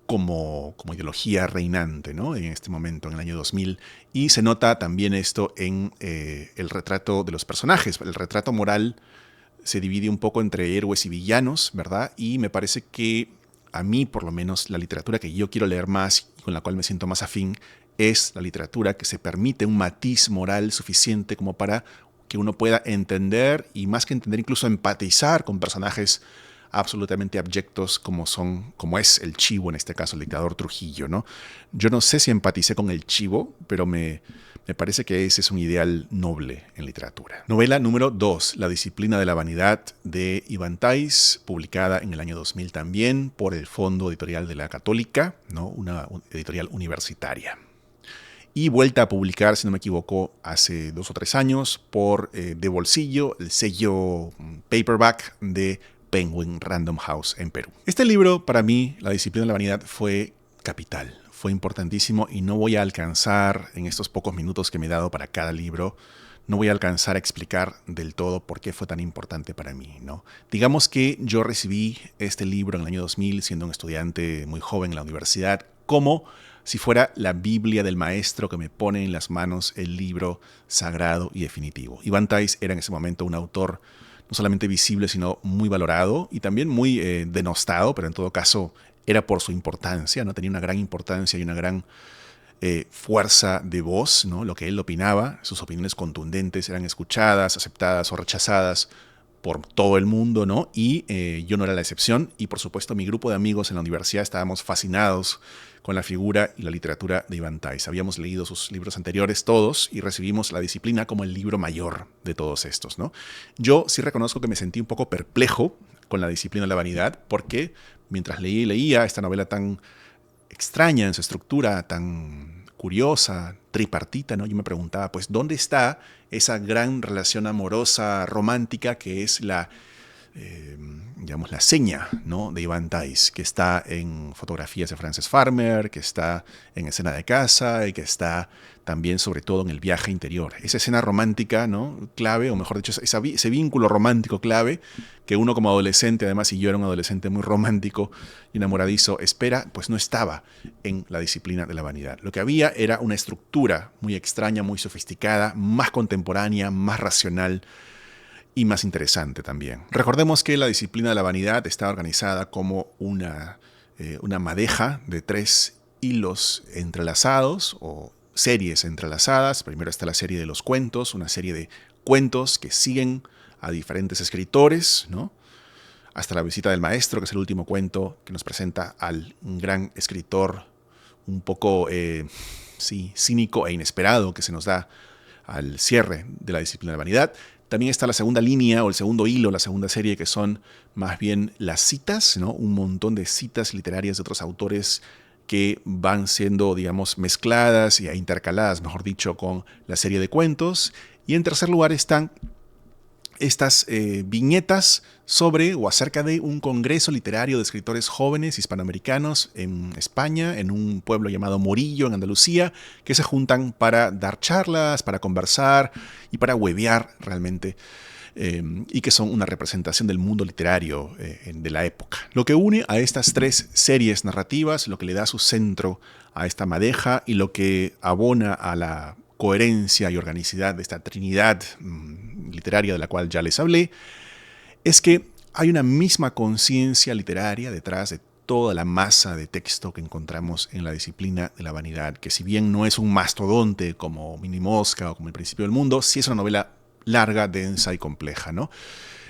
como ideología reinante, ¿no? En este momento, en el año 2000. Y se nota también esto en el retrato de los personajes. El retrato moral se divide un poco entre héroes y villanos, ¿verdad? Y me parece que a mí, por lo menos, la literatura que yo quiero leer más y con la cual me siento más afín es la literatura que se permite un matiz moral suficiente como para que uno pueda entender y, más que entender, incluso empatizar con personajes absolutamente abyectos como es el Chivo, en este caso el dictador Trujillo, ¿no? Yo no sé si empaticé con el Chivo, pero me parece que ese es un ideal noble en literatura. Novela número 2, La disciplina de la vanidad, de Iván Tais, publicada en el año 2000 también por el Fondo Editorial de la Católica, ¿no? Una editorial universitaria. Y vuelta a publicar, si no me equivoco, hace 2 o 3 años por De Bolsillo, el sello paperback de Penguin Random House en Perú. Este libro, para mí, La disciplina de la vanidad, fue capital, fue importantísimo y no voy a alcanzar, en estos pocos minutos que me he dado para cada libro, no voy a alcanzar a explicar del todo por qué fue tan importante para mí, ¿no? Digamos que yo recibí este libro en el año 2000, siendo un estudiante muy joven en la universidad, como si fuera la Biblia del maestro que me pone en las manos el libro sagrado y definitivo. Iván Tais era en ese momento un autor no solamente visible, sino muy valorado y también muy denostado, pero en todo caso era por su importancia, ¿no? Tenía una gran importancia y una gran fuerza de voz, ¿no? Lo que él opinaba, sus opiniones contundentes eran escuchadas, aceptadas o rechazadas por todo el mundo, ¿no? Y yo no era la excepción. Y por supuesto mi grupo de amigos en la universidad estábamos fascinados con la figura y la literatura de Iván Tais. Habíamos leído sus libros anteriores todos y recibimos La disciplina como el libro mayor de todos estos, ¿no? Yo sí reconozco que me sentí un poco perplejo con La disciplina de la vanidad porque mientras leía esta novela tan extraña en su estructura, tan curiosa, tripartita, ¿no? Yo me preguntaba, pues, ¿dónde está esa gran relación amorosa, romántica, que es digamos, la seña, ¿no? de Iván Tais, que está en fotografías de Frances Farmer, que está en Escena de casa y que está también, sobre todo, en El viaje interior? Esa escena romántica, ¿no? clave, o mejor dicho, ese vínculo romántico clave que uno como adolescente, además, y yo era un adolescente muy romántico y enamoradizo, espera, pues no estaba en La disciplina de la vanidad. Lo que había era una estructura muy extraña, muy sofisticada, más contemporánea, más racional, y más interesante también. Recordemos que La disciplina de la vanidad está organizada como una madeja de 3 hilos entrelazados o series entrelazadas. Primero está la serie de los cuentos, una serie de cuentos que siguen a diferentes escritores, ¿no? Hasta la visita del maestro, que es el último cuento que nos presenta al gran escritor un poco cínico e inesperado que se nos da al cierre de La disciplina de la vanidad. También está la segunda línea o el segundo hilo, la segunda serie, que son más bien las citas, ¿no? Un montón de citas literarias de otros autores que van siendo, digamos, mezcladas e intercaladas, mejor dicho, con la serie de cuentos. Y en tercer lugar están estas viñetas sobre o acerca de un congreso literario de escritores jóvenes hispanoamericanos en España, en un pueblo llamado Morillo, en Andalucía, que se juntan para dar charlas, para conversar y para huevear realmente, y que son una representación del mundo literario de la época. Lo que une a estas 3 series narrativas, lo que le da su centro a esta madeja y lo que abona a la coherencia y organicidad de esta trinidad literaria de la cual ya les hablé, es que hay una misma conciencia literaria detrás de toda la masa de texto que encontramos en La disciplina de la vanidad, que si bien no es un mastodonte como Mini Mosca o como El principio del mundo, sí es una novela larga, densa y compleja, ¿no?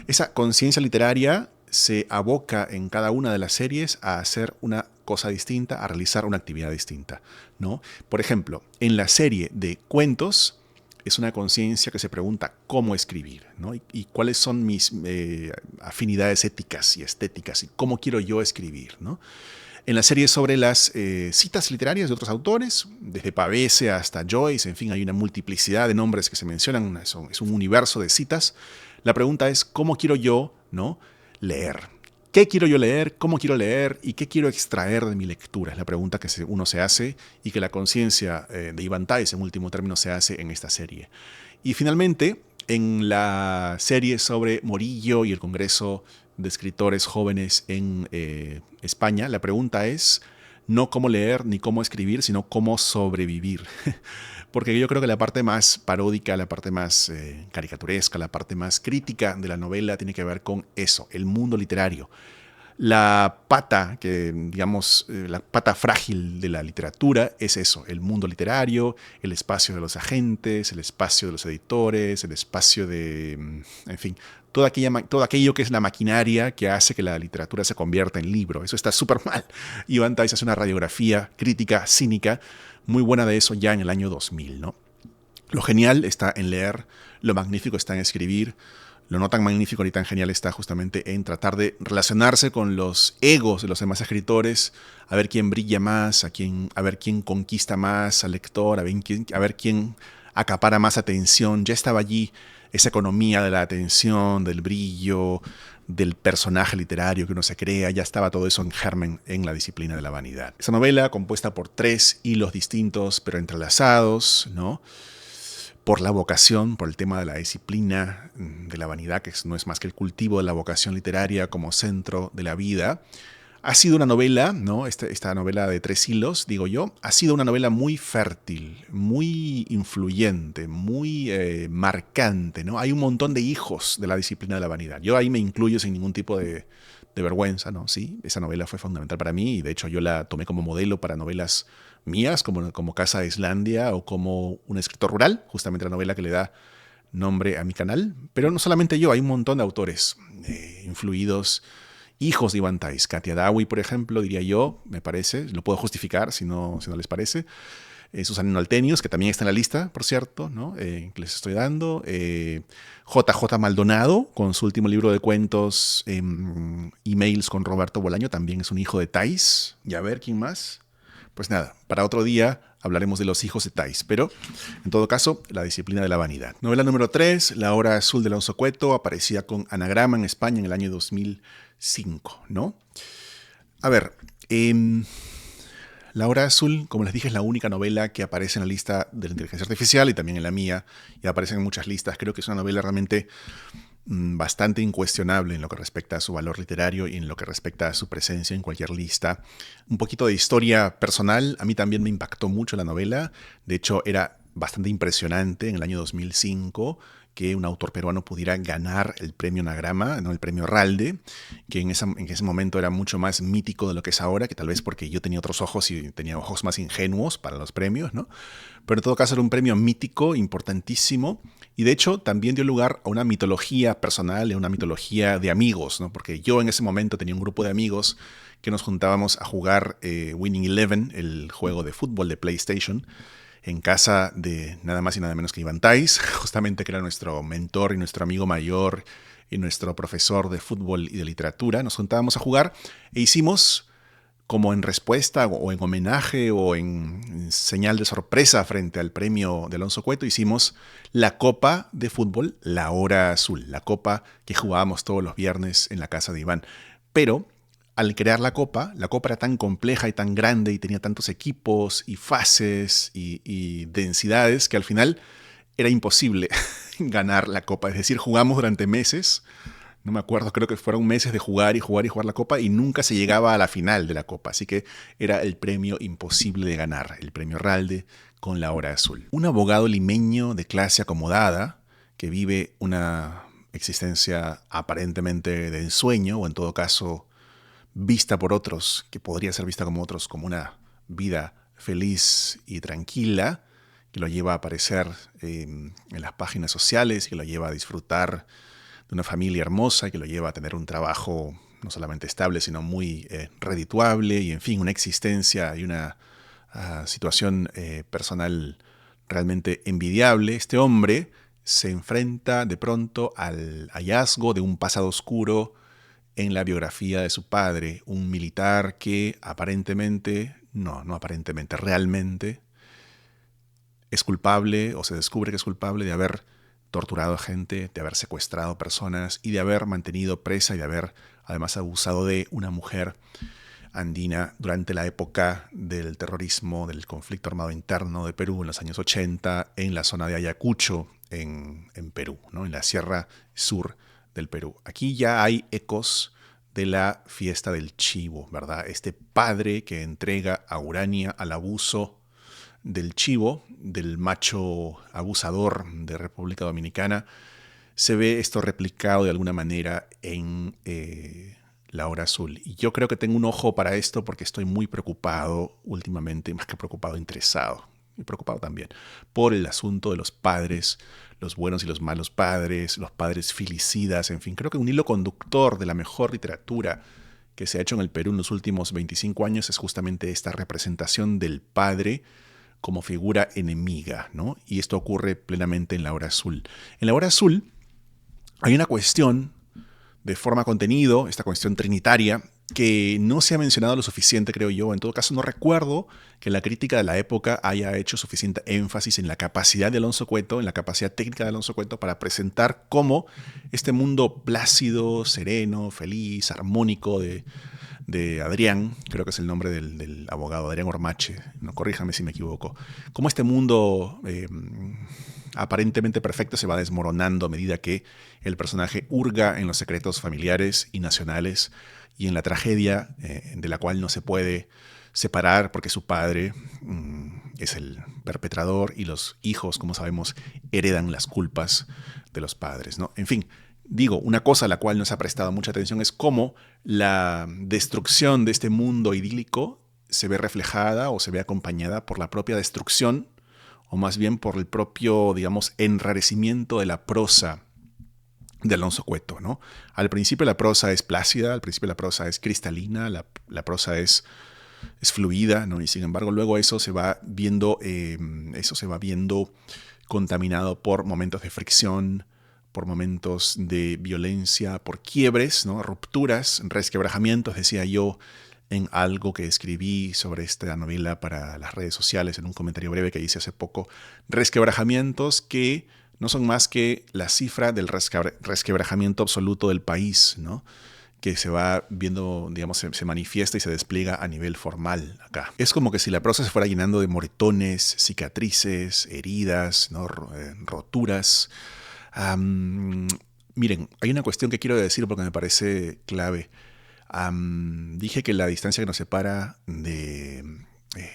Esa conciencia literaria se aboca en cada una de las series a hacer una cosa distinta, a realizar una actividad distinta, ¿no? Por ejemplo, en la serie de cuentos es una conciencia que se pregunta cómo escribir, ¿no? y cuáles son mis afinidades éticas y estéticas y cómo quiero yo escribir, ¿no? En la serie sobre las citas literarias de otros autores, desde Pavese hasta Joyce, en fin, hay una multiplicidad de nombres que se mencionan, es un universo de citas. La pregunta es cómo quiero yo, ¿no? leer. ¿Qué quiero yo leer? ¿Cómo quiero leer? ¿Y qué quiero extraer de mi lectura? Es la pregunta que uno se hace y que la conciencia de Ivan Theiss, en último término, se hace en esta serie. Y finalmente, en la serie sobre Morillo y el Congreso de Escritores Jóvenes en España, la pregunta es no cómo leer ni cómo escribir, sino cómo sobrevivir. Porque yo creo que la parte más paródica, la parte más caricaturesca, la parte más crítica de la novela tiene que ver con eso, el mundo literario. La pata, la pata frágil de la literatura es eso, el mundo literario, el espacio de los agentes, el espacio de los editores, el espacio de, en fin, todo aquello que es la maquinaria que hace que la literatura se convierta en libro. Eso está súper mal. Ivan Theiss hace una radiografía crítica, cínica, muy buena de eso ya en el año 2000, ¿no? Lo genial está en leer, lo magnífico está en escribir. Lo no tan magnífico ni tan genial está justamente en tratar de relacionarse con los egos de los demás escritores, a ver quién brilla más, a ver quién conquista más al lector, a ver quién acapara más atención. Ya estaba allí esa economía de la atención, del brillo, del personaje literario que uno se crea, ya estaba todo eso en germen en la disciplina de la vanidad. Esa novela, compuesta por 3 hilos distintos pero entrelazados, ¿no?, por la vocación, por el tema de la disciplina, de la vanidad, que no es más que el cultivo de la vocación literaria como centro de la vida. Ha sido una novela, ¿no? Esta novela de 3 hilos, digo yo, ha sido una novela muy fértil, muy influyente, muy marcante, ¿no? Hay un montón de hijos de la disciplina de la vanidad. Yo ahí me incluyo sin ningún tipo de vergüenza, ¿no? Sí, esa novela fue fundamental para mí y de hecho yo la tomé como modelo para novelas mías, como Casa de Islandia o como Un escritor rural, justamente la novela que le da nombre a mi canal. Pero no solamente yo, hay un montón de autores influidos, hijos de Ivan Theiss. Katia Dawi, por ejemplo, diría yo, me parece, lo puedo justificar si no les parece. Susanino Altenius, que también está en la lista, por cierto, ¿no?, que les estoy dando. JJ Maldonado, con su último libro de cuentos, Emails con Roberto Bolaño, también es un hijo de Theiss. Y a ver, ¿quién más? Pues nada, para otro día hablaremos de los hijos de Theiss, pero en todo caso, la disciplina de la vanidad. Novela número 3, La hora azul de Alonso Cueto, aparecía con Anagrama en España en el año 2005, ¿no? A ver, La hora azul, como les dije, es la única novela que aparece en la lista de la inteligencia artificial y también en la mía, y aparece en muchas listas. Creo que es una novela realmente bastante incuestionable en lo que respecta a su valor literario y en lo que respecta a su presencia en cualquier lista. Un poquito de historia personal, a mí también me impactó mucho la novela. De hecho, era bastante impresionante en el año 2005 que un autor peruano pudiera ganar el premio Anagrama, ¿no?, el premio Ralde, que en ese momento era mucho más mítico de lo que es ahora, que tal vez porque yo tenía otros ojos y tenía ojos más ingenuos para los premios, ¿no? Pero en todo caso era un premio mítico, importantísimo, y de hecho también dio lugar a una mitología personal, a una mitología de amigos, ¿no? Porque yo en ese momento tenía un grupo de amigos que nos juntábamos a jugar Winning Eleven, el juego de fútbol de PlayStation, en casa de nada más y nada menos que Ivan Theiss, justamente que era nuestro mentor y nuestro amigo mayor y nuestro profesor de fútbol y de literatura. Nos juntábamos a jugar e hicimos, como en respuesta o en homenaje o en señal de sorpresa frente al premio de Alonso Cueto, hicimos la copa de fútbol, la hora azul, la copa que jugábamos todos los viernes en la casa de Iván. Pero al crear la copa era tan compleja y tan grande y tenía tantos equipos y fases y densidades que al final era imposible ganar la copa. Es decir, jugamos durante meses, no me acuerdo, creo que fueron meses de jugar y jugar y jugar la copa y nunca se llegaba a la final de la copa. Así que era el premio imposible de ganar, el premio Ralde con la hora azul. Un abogado limeño de clase acomodada que vive una existencia aparentemente de ensueño o en todo caso vista por otros, que podría ser vista como otros, como una vida feliz y tranquila, que lo lleva a aparecer en las páginas sociales, que lo lleva a disfrutar de una familia hermosa, que lo lleva a tener un trabajo no solamente estable, sino muy redituable, y en fin, una existencia y una situación personal realmente envidiable. Este hombre se enfrenta de pronto al hallazgo de un pasado oscuro en la biografía de su padre, un militar que realmente es culpable o se descubre que es culpable de haber torturado a gente, de haber secuestrado personas y de haber mantenido presa y de haber además abusado de una mujer andina durante la época del terrorismo, del conflicto armado interno de Perú en los años 80, en la zona de Ayacucho, en Perú, ¿no? En la sierra sur del Perú. Aquí ya hay ecos de la fiesta del chivo, ¿verdad? Este padre que entrega a Urania al abuso del chivo, del macho abusador de República Dominicana. Se ve esto replicado de alguna manera en La Hora Azul. Y yo creo que tengo un ojo para esto porque estoy muy preocupado últimamente, más que preocupado, interesado, y preocupado también, por el asunto de los padres, los buenos y los malos padres, los padres filicidas, en fin. Creo que un hilo conductor de la mejor literatura que se ha hecho en el Perú en los últimos 25 años es justamente esta representación del padre como figura enemiga, ¿no? Y esto ocurre plenamente en La Hora Azul. En La Hora Azul hay una cuestión de forma contenido, esta cuestión trinitaria, que no se ha mencionado lo suficiente, creo yo. En todo caso, no recuerdo que la crítica de la época haya hecho suficiente énfasis en la capacidad de Alonso Cueto, en la capacidad técnica de Alonso Cueto para presentar cómo este mundo plácido, sereno, feliz, armónico de Adrián, creo que es el nombre del abogado, Adrián Ormache, no, corríjame si me equivoco, cómo este mundo aparentemente perfecto se va desmoronando a medida que el personaje hurga en los secretos familiares y nacionales y en la tragedia de la cual no se puede separar porque su padre es el perpetrador y los hijos, como sabemos, heredan las culpas de los padres, ¿no? En fin, digo, una cosa a la cual no se ha prestado mucha atención es cómo la destrucción de este mundo idílico se ve reflejada o se ve acompañada por la propia destrucción, o más bien por el propio, digamos, enrarecimiento de la prosa de Alonso Cueto, ¿no? Al principio la prosa es plácida, al principio la prosa es cristalina, la prosa es fluida, ¿no? Y sin embargo luego eso se va viendo contaminado por momentos de fricción, por momentos de violencia, por quiebres, ¿no? Rupturas, resquebrajamientos, decía yo en algo que escribí sobre esta novela para las redes sociales, en un comentario breve que hice hace poco, resquebrajamientos que no son más que la cifra del resquebrajamiento absoluto del país, ¿no? Que se va viendo, digamos, se manifiesta y se despliega a nivel formal acá. Es como que si la prosa se fuera llenando de moretones, cicatrices, heridas, ¿no? Roturas. Miren, hay una cuestión que quiero decir porque me parece clave. Dije que la distancia que nos separa de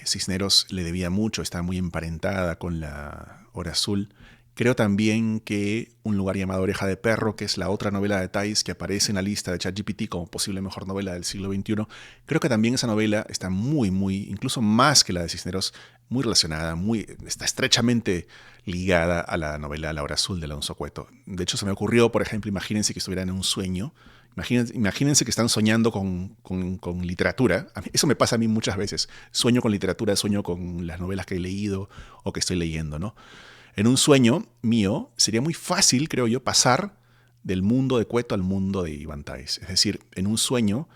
Cisneros le debía mucho, está muy emparentada con La Hora Azul. Creo también que Un lugar llamado Oreja de Perro, que es la otra novela de Thais que aparece en la lista de ChatGPT como posible mejor novela del siglo XXI, creo que también esa novela está muy, incluso más que la de Cisneros, muy relacionada, está estrechamente ligada a la novela La Hora Azul de Alonso Cueto. De hecho, se me ocurrió, por ejemplo, imagínense que estuvieran en un sueño. Imagínense que están soñando con literatura. Eso me pasa a mí muchas veces. Sueño con literatura, sueño con las novelas que he leído o que estoy leyendo, ¿no? En un sueño mío sería muy fácil, creo yo, pasar del mundo de Cueto al mundo de Iván Thais. Es decir, en un sueño,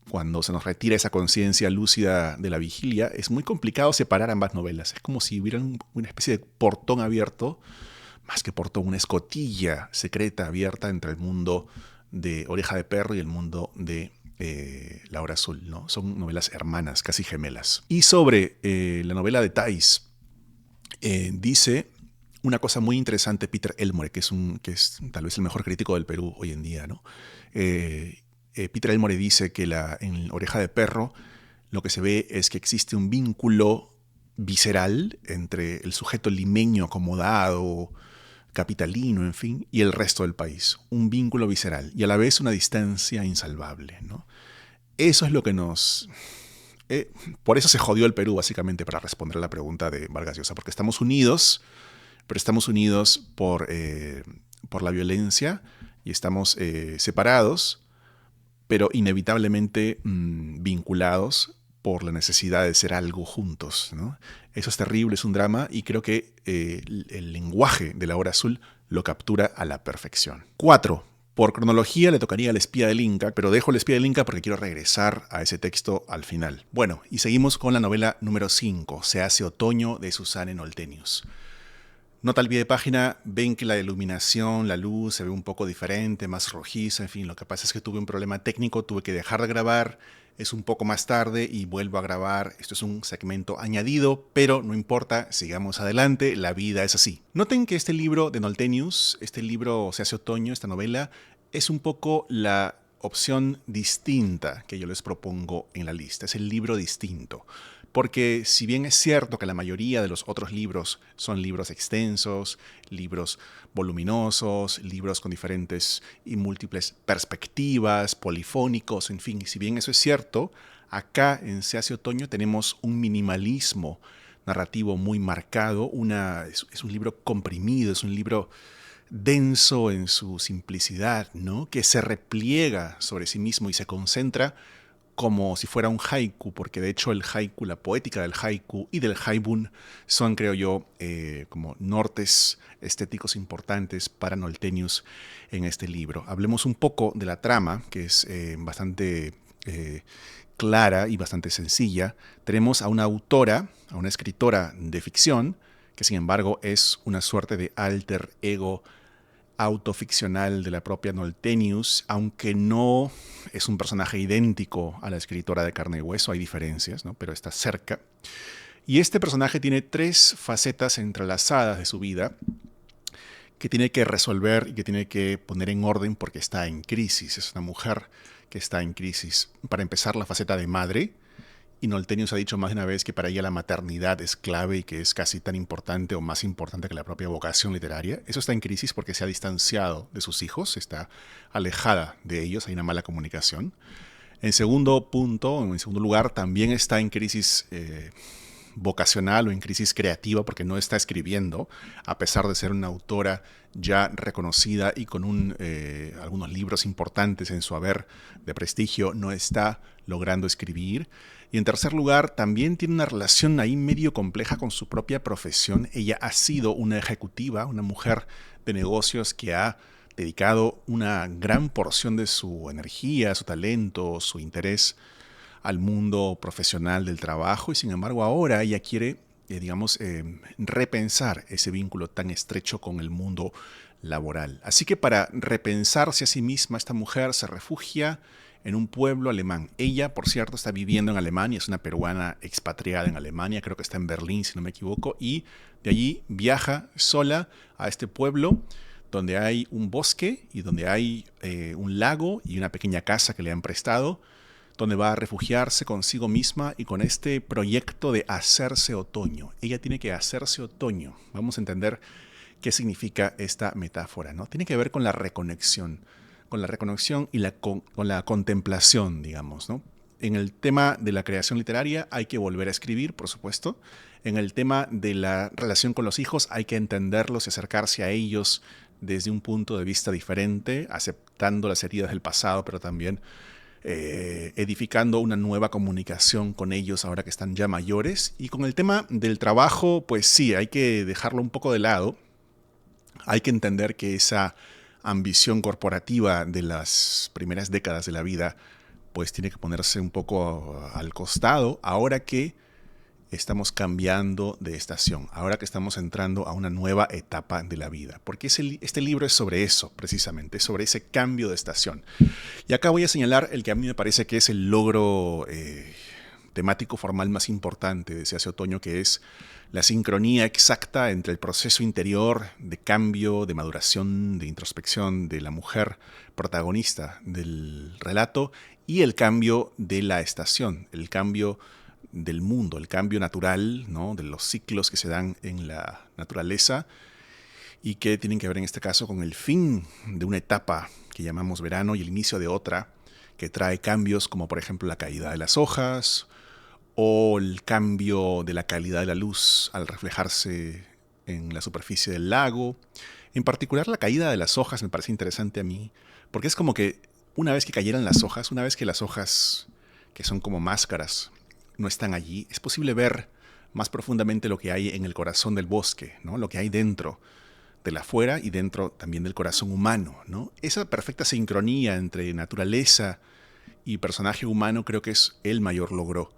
cuando se nos retira esa conciencia lúcida de la vigilia, es muy complicado separar ambas novelas. Es como si hubiera una especie de portón abierto, más que portón, una escotilla secreta abierta entre el mundo de Oreja de Perro y el mundo de La Hora Azul, ¿no? Son novelas hermanas, casi gemelas. Y sobre la novela de Thais, dice una cosa muy interesante Peter Elmore, que es tal vez el mejor crítico del Perú hoy en día, ¿no? Peter Elmore dice que en Oreja de Perro lo que se ve es que existe un vínculo visceral entre el sujeto limeño acomodado, capitalino, en fin, y el resto del país. Un vínculo visceral y a la vez una distancia insalvable, ¿no? Eso es lo que nos... por eso se jodió el Perú, básicamente, para responder a la pregunta de Vargas Llosa, porque estamos unidos, pero estamos unidos por la violencia y estamos separados, pero inevitablemente vinculados por la necesidad de ser algo juntos, ¿no? Eso es terrible, es un drama y creo que el lenguaje de La Hora Azul lo captura a la perfección. 4. Por cronología le tocaría El espía del Inca, pero dejo El espía del Inca porque quiero regresar a ese texto al final. Bueno, y seguimos con la novela número 5, Se hace otoño, de Suzanne Noltenius. Nota al pie de página, ven que la iluminación, la luz se ve un poco diferente, más rojiza, en fin, lo que pasa es que tuve un problema técnico, tuve que dejar de grabar, es un poco más tarde y vuelvo a grabar. Esto es un segmento añadido, pero no importa, sigamos adelante, la vida es así. Noten que este libro de Noltenius, este libro Se hace otoño, esta novela, es un poco la opción distinta que yo les propongo en la lista, es el libro distinto. Porque si bien es cierto que la mayoría de los otros libros son libros extensos, libros voluminosos, libros con diferentes y múltiples perspectivas, polifónicos, en fin, si bien eso es cierto, acá en Se hace otoño tenemos un minimalismo narrativo muy marcado, es un libro comprimido, es un libro denso en su simplicidad, ¿no? Que se repliega sobre sí mismo y se concentra como si fuera un haiku, porque de hecho el haiku, la poética del haiku y del haibun son, creo yo, como nortes estéticos importantes para Noltenius en este libro. Hablemos un poco de la trama, que es bastante clara y bastante sencilla. Tenemos a una autora, a una escritora de ficción, que sin embargo es una suerte de alter ego autoficcional de la propia Noltenius, aunque no es un personaje idéntico a la escritora de carne y hueso, hay diferencias, ¿no? Pero está cerca. Y este personaje tiene tres facetas entrelazadas de su vida que tiene que resolver y que tiene que poner en orden porque está en crisis. Es una mujer que está en crisis. Para empezar, la faceta de madre. Y Noltenius ha dicho más de una vez que para ella la maternidad es clave y que es casi tan importante o más importante que la propia vocación literaria. Eso está en crisis porque se ha distanciado de sus hijos, está alejada de ellos, hay una mala comunicación. En segundo punto, en segundo lugar, también está en crisis vocacional o en crisis creativa porque no está escribiendo, a pesar de ser una autora ya reconocida y con algunos libros importantes en su haber de prestigio, no está logrando escribir. Y en tercer lugar, también tiene una relación ahí medio compleja con su propia profesión. Ella ha sido una ejecutiva, una mujer de negocios que ha dedicado una gran porción de su energía, su talento, su interés al mundo profesional del trabajo y sin embargo ahora ella quiere, repensar ese vínculo tan estrecho con el mundo laboral. Así que para repensarse a sí misma, esta mujer se refugia en un pueblo alemán. Ella, por cierto, está viviendo en Alemania, es una peruana expatriada en Alemania, creo que está en Berlín, si no me equivoco, y de allí viaja sola a este pueblo donde hay un bosque y donde hay un lago y una pequeña casa que le han prestado, donde va a refugiarse consigo misma y con este proyecto de hacerse otoño. Ella tiene que hacerse otoño. Vamos a entender qué significa esta metáfora, ¿no? Tiene que ver con la reconexión y con la contemplación, digamos, ¿no? En el tema de la creación literaria hay que volver a escribir, por supuesto. En el tema de la relación con los hijos hay que entenderlos y acercarse a ellos desde un punto de vista diferente, aceptando las heridas del pasado, pero también edificando una nueva comunicación con ellos ahora que están ya mayores. Y con el tema del trabajo, pues sí, hay que dejarlo un poco de lado. Hay que entender que esa ambición corporativa de las primeras décadas de la vida, pues tiene que ponerse un poco al costado ahora que estamos cambiando de estación, ahora que estamos entrando a una nueva etapa de la vida. Porque este libro es sobre eso, precisamente, sobre ese cambio de estación. Y acá voy a señalar el que a mí me parece que es el logro temático formal más importante de Se hace otoño, que es la sincronía exacta entre el proceso interior de cambio, de maduración, de introspección de la mujer protagonista del relato y el cambio de la estación, el cambio del mundo, el cambio natural, ¿no? De los ciclos que se dan en la naturaleza y que tienen que ver en este caso con el fin de una etapa que llamamos verano y el inicio de otra que trae cambios como por ejemplo la caída de las hojas o el cambio de la calidad de la luz al reflejarse en la superficie del lago. En particular la caída de las hojas me parece interesante a mí porque es como que una vez que cayeran las hojas, una vez que las hojas que son como máscaras no están allí, es posible ver más profundamente lo que hay en el corazón del bosque, ¿no? Lo que hay dentro de la afuera y dentro también del corazón humano, ¿no? Esa perfecta sincronía entre naturaleza y personaje humano creo que es el mayor logro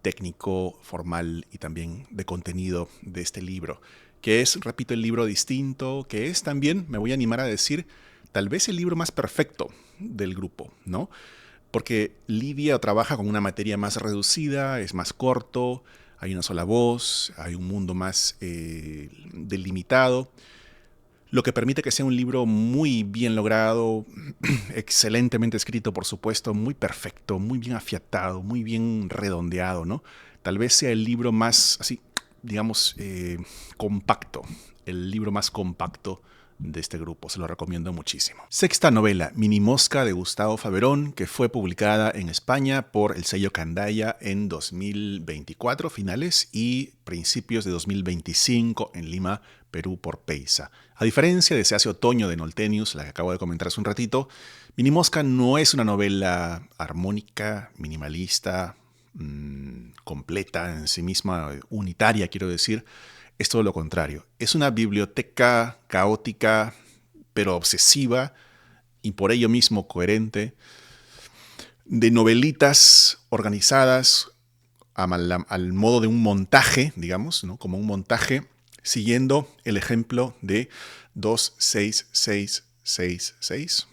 técnico, formal y también de contenido de este libro. que es, repito, el libro distinto, que es también, me voy a animar a decir, tal vez el libro más perfecto del grupo, ¿no? Porque Lidia trabaja con una materia más reducida, es más corto, hay una sola voz, hay un mundo más delimitado, lo que permite que sea un libro muy bien logrado, excelentemente escrito, por supuesto, muy perfecto, muy bien afiatado, muy bien redondeado, ¿no? Tal vez sea el libro más, así, digamos, compacto, el libro más compacto de este grupo. Se lo recomiendo muchísimo. Sexta novela, Mini Mosca, de Gustavo Faberón, que fue publicada en España por el sello Candaya en 2024, finales, y principios de 2025 en Lima, Perú, por Peisa. A diferencia de Se hace otoño de Noltenius, la que acabo de comentar hace un ratito, Mini Mosca no es una novela armónica, minimalista, completa en sí misma, unitaria, quiero decir. Es todo lo contrario. Es una biblioteca caótica, pero obsesiva y por ello mismo coherente, de novelitas organizadas al modo de un montaje, digamos, ¿no? Como un montaje, siguiendo el ejemplo de 26666,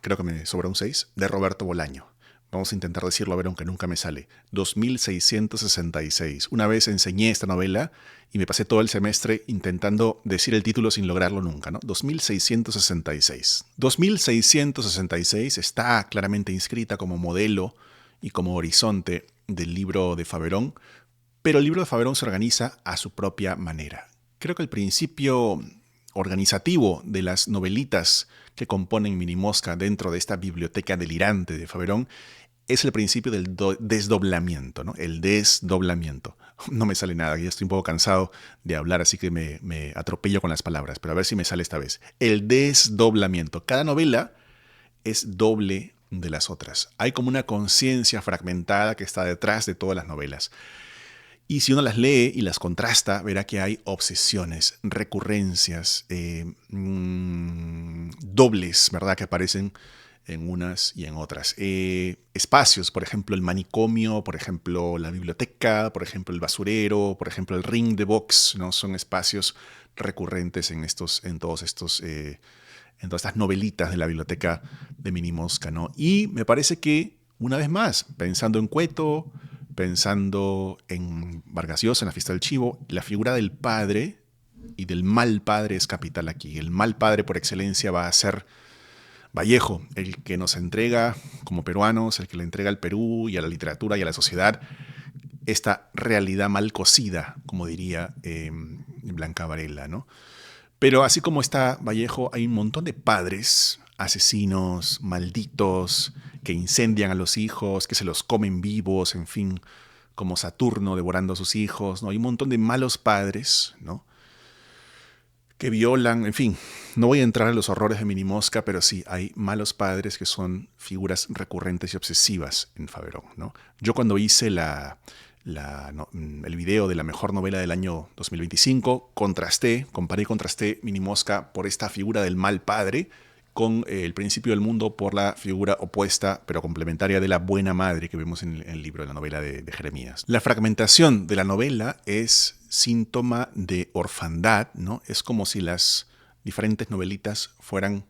creo que me sobra un 6, de Roberto Bolaño. Vamos a intentar decirlo, a ver, aunque nunca me sale. 2666. Una vez enseñé esta novela y me pasé todo el semestre intentando decir el título sin lograrlo nunca, ¿no? 2666. 2666 está claramente inscrita como modelo y como horizonte del libro de Faberón, pero el libro de Faberón se organiza a su propia manera. Creo que el principio organizativo de las novelitas que componen Mini Mosca dentro de esta biblioteca delirante de Faberón es el principio del desdoblamiento, ¿no? El desdoblamiento. No me sale nada, ya estoy un poco cansado de hablar, así que me atropello con las palabras, pero a ver si me sale esta vez. El desdoblamiento. Cada novela es doble de las otras. Hay como una conciencia fragmentada que está detrás de todas las novelas. Y si uno las lee y las contrasta, verá que hay obsesiones, recurrencias, dobles, ¿verdad?, que aparecen en unas y en otras. Espacios, por ejemplo, el manicomio, por ejemplo, la biblioteca, por ejemplo, el basurero, por ejemplo, el ring de box, ¿no? Son espacios recurrentes en todas estas novelitas de la biblioteca de Mini Mosca, ¿no? Y me parece que, una vez más, pensando en Cueto, pensando en Vargas Llosa, en La fiesta del chivo, la figura del padre y del mal padre es capital aquí. El mal padre por excelencia va a ser Vallejo, el que nos entrega como peruanos, el que le entrega al Perú y a la literatura y a la sociedad esta realidad mal cocida, como diría Blanca Varela, ¿no? Pero así como está Vallejo, hay un montón de padres asesinos, malditos, que incendian a los hijos, que se los comen vivos, en fin, como Saturno devorando a sus hijos, ¿no? Hay un montón de malos padres, ¿no?, que violan, en fin, no voy a entrar en los horrores de Mini Mosca, pero sí, hay malos padres que son figuras recurrentes y obsesivas en Faberón, ¿no? Yo cuando hice el video de la mejor novela del año 2025, comparé y contrasté Mini Mosca por esta figura del mal padre con El principio del mundo por la figura opuesta pero complementaria de la buena madre que vemos en el libro, de la novela de Jeremías. La fragmentación de la novela es síntoma de orfandad, ¿no? Es como si las diferentes novelitas fueran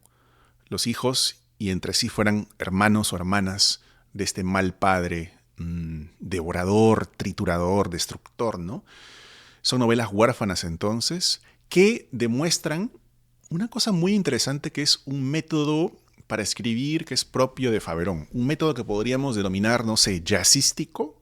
los hijos y entre sí fueran hermanos o hermanas de este mal padre, devorador, triturador, destructor, ¿no? Son novelas huérfanas entonces que demuestran una cosa muy interesante, que es un método para escribir que es propio de Faberón. Un método que podríamos denominar, no sé, jazzístico,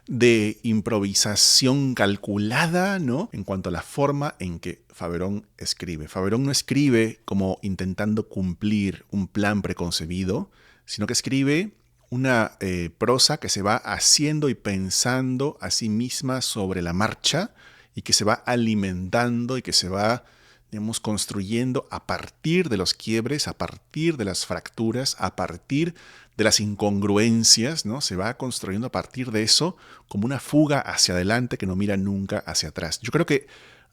de improvisación calculada, ¿no?, en cuanto a la forma en que Faberón escribe. Faberón no escribe como intentando cumplir un plan preconcebido, sino que escribe una prosa que se va haciendo y pensando a sí misma sobre la marcha y que se va alimentando y que se va, digamos, construyendo a partir de los quiebres, a partir de las fracturas, a partir de las incongruencias, ¿no? Se va construyendo a partir de eso como una fuga hacia adelante que no mira nunca hacia atrás. Yo creo que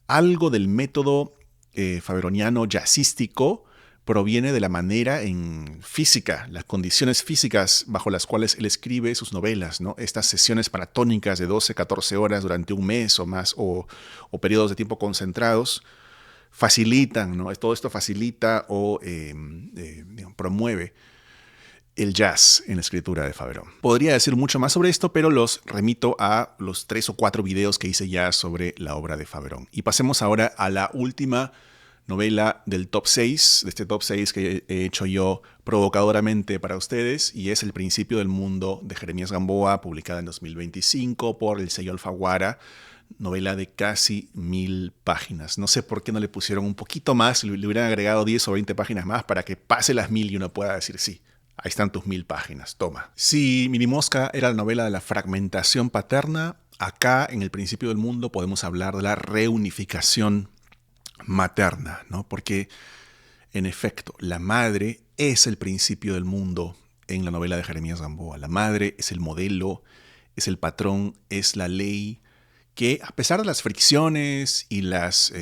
algo del método faberoniano jazzístico proviene de la manera en física, las condiciones físicas bajo las cuales él escribe sus novelas, ¿no? Estas sesiones maratónicas de 12, 14 horas durante un mes o más, o periodos de tiempo concentrados, facilitan, ¿no? Todo esto facilita o promueve el jazz en la escritura de Faveró. Podría decir mucho más sobre esto, pero los remito a los 3 o 4 videos que hice ya sobre la obra de Faveró. Y pasemos ahora a la última novela del top 6, de este top 6 que he hecho yo provocadoramente para ustedes, y es El principio del mundo de Jeremías Gamboa, publicada en 2025 por el sello Alfaguara, novela de casi 1000 páginas. No sé por qué no le pusieron un poquito más, le hubieran agregado 10 o 20 páginas más para que pase las 1000 y uno pueda decir sí. Ahí están tus 1000 páginas, toma. Si Minimosca era la novela de la fragmentación paterna, acá en El principio del mundo podemos hablar de la reunificación materna, ¿no? Porque, en efecto, la madre es el principio del mundo en la novela de Jeremías Gamboa. La madre es el modelo, es el patrón, es la ley que, a pesar de las fricciones y las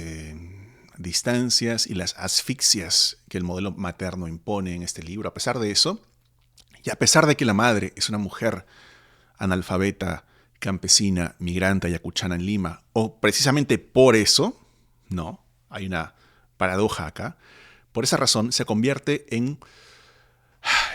distancias y las asfixias que el modelo materno impone en este libro, a pesar de eso, y a pesar de que la madre es una mujer analfabeta, campesina, migrante ayacuchana en Lima, o precisamente por eso, no, hay una paradoja acá, por esa razón se convierte en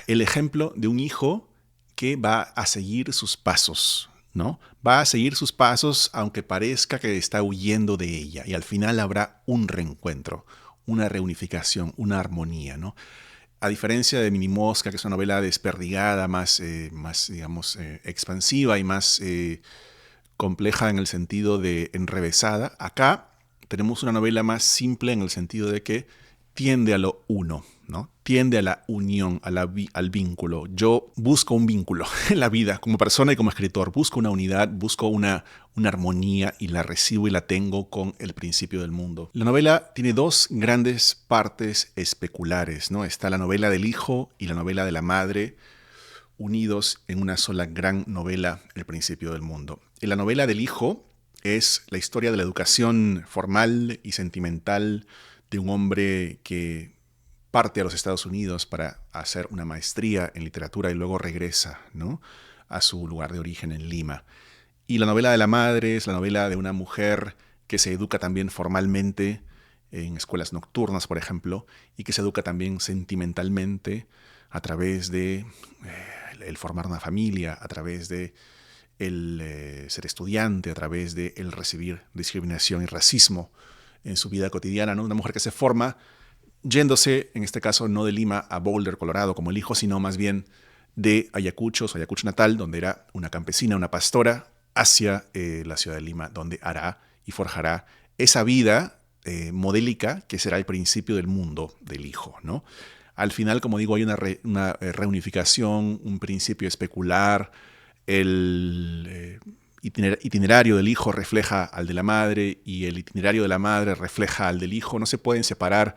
el ejemplo de un hijo que va a seguir sus pasos, ¿no? Va a seguir sus pasos aunque parezca que está huyendo de ella, y al final habrá un reencuentro, una reunificación, una armonía, ¿no? A diferencia de Minimosca, que es una novela desperdigada, más digamos, expansiva y más compleja en el sentido de enrevesada, acá tenemos una novela más simple en el sentido de que tiende a lo uno, ¿no? Tiende a la unión, al vínculo. Yo busco un vínculo en la vida, como persona y como escritor. Busco una unidad, busco una armonía y la recibo y la tengo con El principio del mundo. La novela tiene 2 grandes partes especulares, ¿no? Está la novela del hijo y la novela de la madre, unidos en una sola gran novela, El principio del mundo. En la novela del hijo es la historia de la educación formal y sentimental de un hombre que parte a los Estados Unidos para hacer una maestría en literatura y luego regresa, ¿no?, a su lugar de origen en Lima. Y la novela de la madre es la novela de una mujer que se educa también formalmente en escuelas nocturnas, por ejemplo, y que se educa también sentimentalmente a través de el formar una familia, a través de el ser estudiante, a través de el recibir discriminación y racismo en su vida cotidiana, ¿no? Una mujer que se forma yéndose, en este caso, no de Lima a Boulder, Colorado, como el hijo, sino más bien de Ayacucho, su Ayacucho natal, donde era una campesina, una pastora, hacia la ciudad de Lima, donde hará y forjará esa vida modélica que será el principio del mundo del hijo, ¿no? Al final, como digo, hay una reunificación, un principio especular. El itinerario del hijo refleja al de la madre y el itinerario de la madre refleja al del hijo. No se pueden separar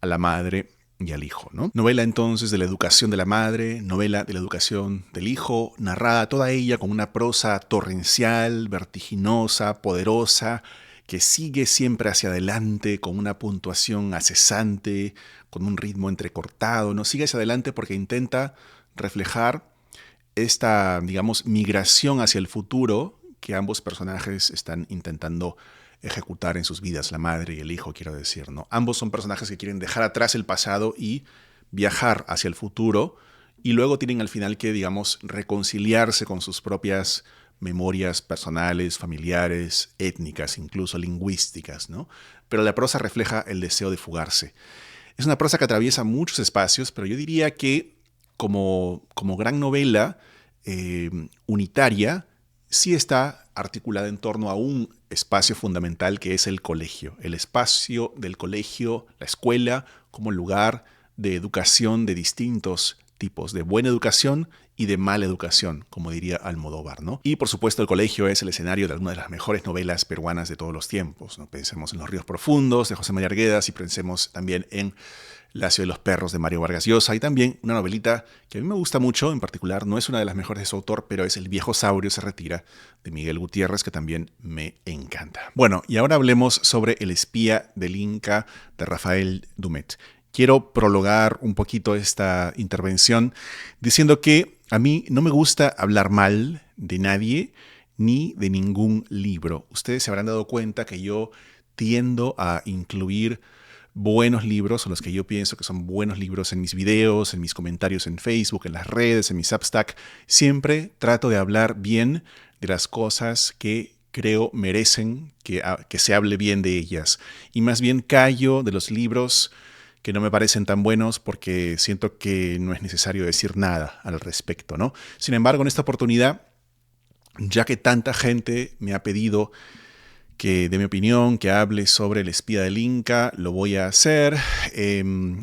a la madre y al hijo, ¿no? Novela entonces de la educación de la madre, novela de la educación del hijo, narrada toda ella con una prosa torrencial, vertiginosa, poderosa, que sigue siempre hacia adelante con una puntuación acesante, con un ritmo entrecortado, ¿no? Sigue hacia adelante porque intenta reflejar esta, digamos, migración hacia el futuro que ambos personajes están intentando ejecutar en sus vidas, la madre y el hijo, quiero decir, ¿no? Ambos son personajes que quieren dejar atrás el pasado y viajar hacia el futuro, y luego tienen al final que, digamos, reconciliarse con sus propias memorias personales, familiares, étnicas, incluso lingüísticas, ¿no? Pero la prosa refleja el deseo de fugarse. Es una prosa que atraviesa muchos espacios, pero yo diría que como gran novela unitaria, sí está articulada en torno a un espacio fundamental que es el colegio. El espacio del colegio, la escuela, como lugar de educación de distintos tipos, de buena educación y de mala educación, como diría Almodóvar, ¿no? Y por supuesto el colegio es el escenario de alguna de las mejores novelas peruanas de todos los tiempos, ¿no? Pensemos en Los ríos profundos de José María Arguedas y pensemos también en La ciudad de los perros de Mario Vargas Llosa, y también una novelita que a mí me gusta mucho, en particular, no es una de las mejores de su autor, pero es El viejo saurio se retira, de Miguel Gutiérrez, que también me encanta. Bueno, y ahora hablemos sobre El espía del Inca, de Rafael Dumet. Quiero prologar un poquito esta intervención diciendo que a mí no me gusta hablar mal de nadie ni de ningún libro. Ustedes se habrán dado cuenta que yo tiendo a incluir buenos libros, o los que yo pienso que son buenos libros, en mis videos, en mis comentarios en Facebook, en las redes, en mi Substack. Siempre trato de hablar bien de las cosas que creo merecen que se hable bien de ellas. Y más bien callo de los libros que no me parecen tan buenos porque siento que no es necesario decir nada al respecto, ¿no? Sin embargo, en esta oportunidad, ya que tanta gente me ha pedido que dé mi opinión, que hable sobre El espía del Inca, lo voy a hacer.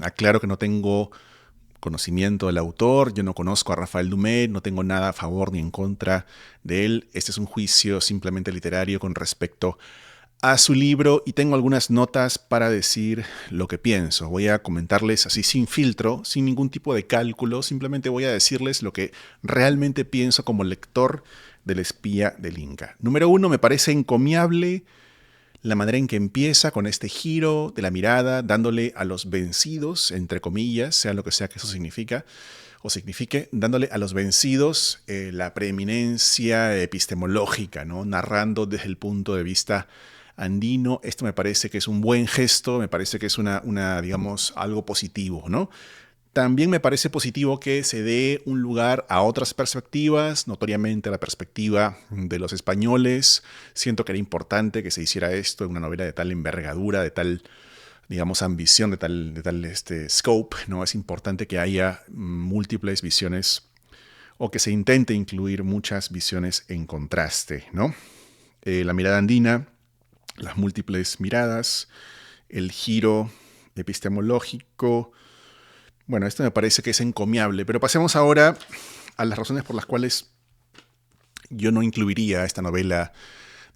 Aclaro que no tengo conocimiento del autor, yo no conozco a Rafael Dumais, no tengo nada a favor ni en contra de él. Este es un juicio simplemente literario con respecto a su libro y tengo algunas notas para decir lo que pienso. Voy a comentarles así sin filtro, sin ningún tipo de cálculo, simplemente voy a decirles lo que realmente pienso como lector del espía del Inca. Número uno, me parece encomiable la manera en que empieza con este giro de la mirada, dándole a los vencidos, entre comillas, sea lo que sea que eso significa o signifique, dándole a los vencidos la preeminencia epistemológica, ¿no? Narrando desde el punto de vista andino. Esto me parece que es un buen gesto, me parece que es digamos, algo positivo, ¿no? También me parece positivo que se dé un lugar a otras perspectivas, notoriamente a la perspectiva de los españoles. Siento que era importante que se hiciera esto en una novela de tal envergadura, de tal, digamos, ambición, de tal scope, ¿no? Es importante que haya múltiples visiones o que se intente incluir muchas visiones en contraste, ¿no? La mirada andina, las múltiples miradas, el giro epistemológico. Bueno, esto me parece que es encomiable, pero pasemos ahora a las razones por las cuales yo no incluiría esta novela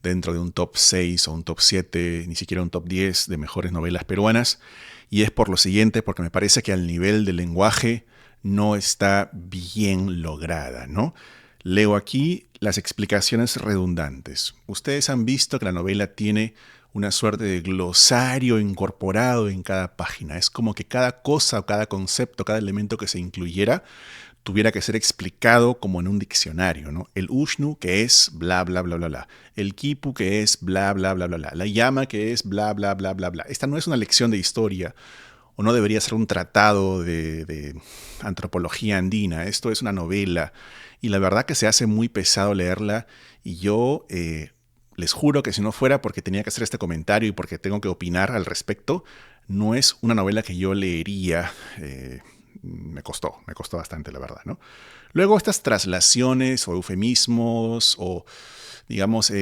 dentro de un top 6 o un top 7, ni siquiera un top 10 de mejores novelas peruanas. Y es por lo siguiente, porque me parece que al nivel del lenguaje no está bien lograda, ¿no? Leo aquí las explicaciones redundantes. Ustedes han visto que la novela tiene una suerte de glosario incorporado en cada página. Es como que cada cosa o cada concepto, cada elemento que se incluyera, tuviera que ser explicado como en un diccionario, ¿no? El Ushnu, que es bla, bla, bla, bla, bla. El Kipu, que es bla, bla, bla, bla, bla. La llama, que es bla, bla, bla, bla, bla. Esta no es una lección de historia, o no debería ser un tratado de antropología andina. Esto es una novela. Y la verdad que se hace muy pesado leerla. Y yo les juro que si no fuera porque tenía que hacer este comentario y porque tengo que opinar al respecto, no es una novela que yo leería. Me costó bastante, la verdad, ¿no? Luego estas traslaciones o eufemismos o, digamos,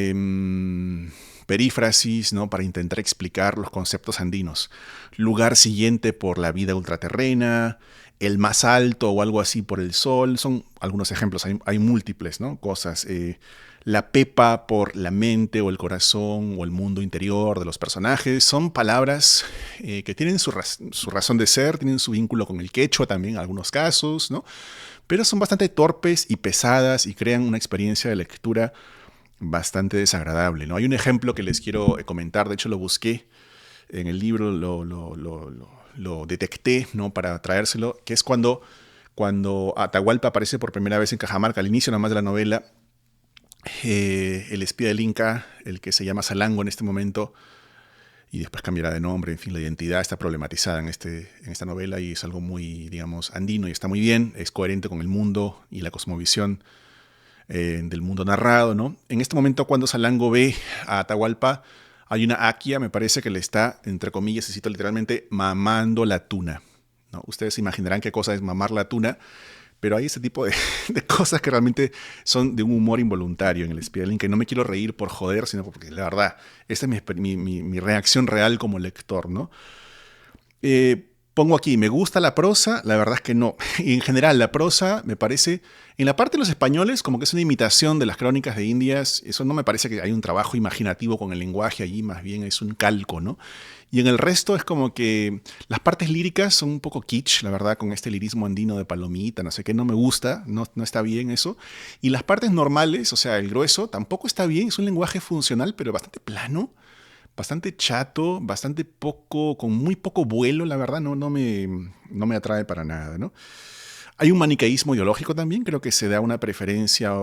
perífrasis, ¿no? Para intentar explicar los conceptos andinos. Lugar siguiente por la vida ultraterrena, el más alto o algo así por el sol. Son algunos ejemplos, hay múltiples, ¿no? Cosas. La pepa por la mente o el corazón o el mundo interior de los personajes. Son palabras que tienen su razón de ser, tienen su vínculo con el quechua también en algunos casos, ¿no? Pero son bastante torpes y pesadas y crean una experiencia de lectura bastante desagradable, ¿no? Hay un ejemplo que les quiero comentar, de hecho lo busqué en el libro, lo detecté, ¿no? Para traérselo, que es cuando Atahualpa aparece por primera vez en Cajamarca, al inicio nomás de la novela. El espía del Inca, el que se llama Salango en este momento, y después cambiará de nombre, en fin, la identidad está problematizada en esta novela y es algo muy, digamos, andino y está muy bien, es coherente con el mundo y la cosmovisión del mundo narrado, ¿no? En este momento, cuando Salango ve a Atahualpa, hay una Akia, me parece que le está, entre comillas, se cita literalmente, mamando la tuna, ¿no? Ustedes se imaginarán qué cosa es mamar la tuna, pero hay ese tipo de cosas que realmente son de un humor involuntario en el espía del Inca. Y no me quiero reír por joder, sino porque la verdad, esta es mi reacción real como lector, ¿no? Pongo aquí, me gusta la prosa, la verdad es que no. Y en general, la prosa me parece, en la parte de los españoles, como que es una imitación de las crónicas de Indias. Eso no me parece que hay un trabajo imaginativo con el lenguaje allí, más bien es un calco, ¿no? Y en el resto es como que las partes líricas son un poco kitsch, la verdad, con este lirismo andino de palomita, no sé qué, no me gusta, no está bien eso. Y las partes normales, o sea, el grueso, tampoco está bien, es un lenguaje funcional, pero bastante plano. bastante chato, bastante poco, con muy poco vuelo, la verdad, no me atrae para nada, ¿no? Hay un maniqueísmo ideológico también, creo que se da una preferencia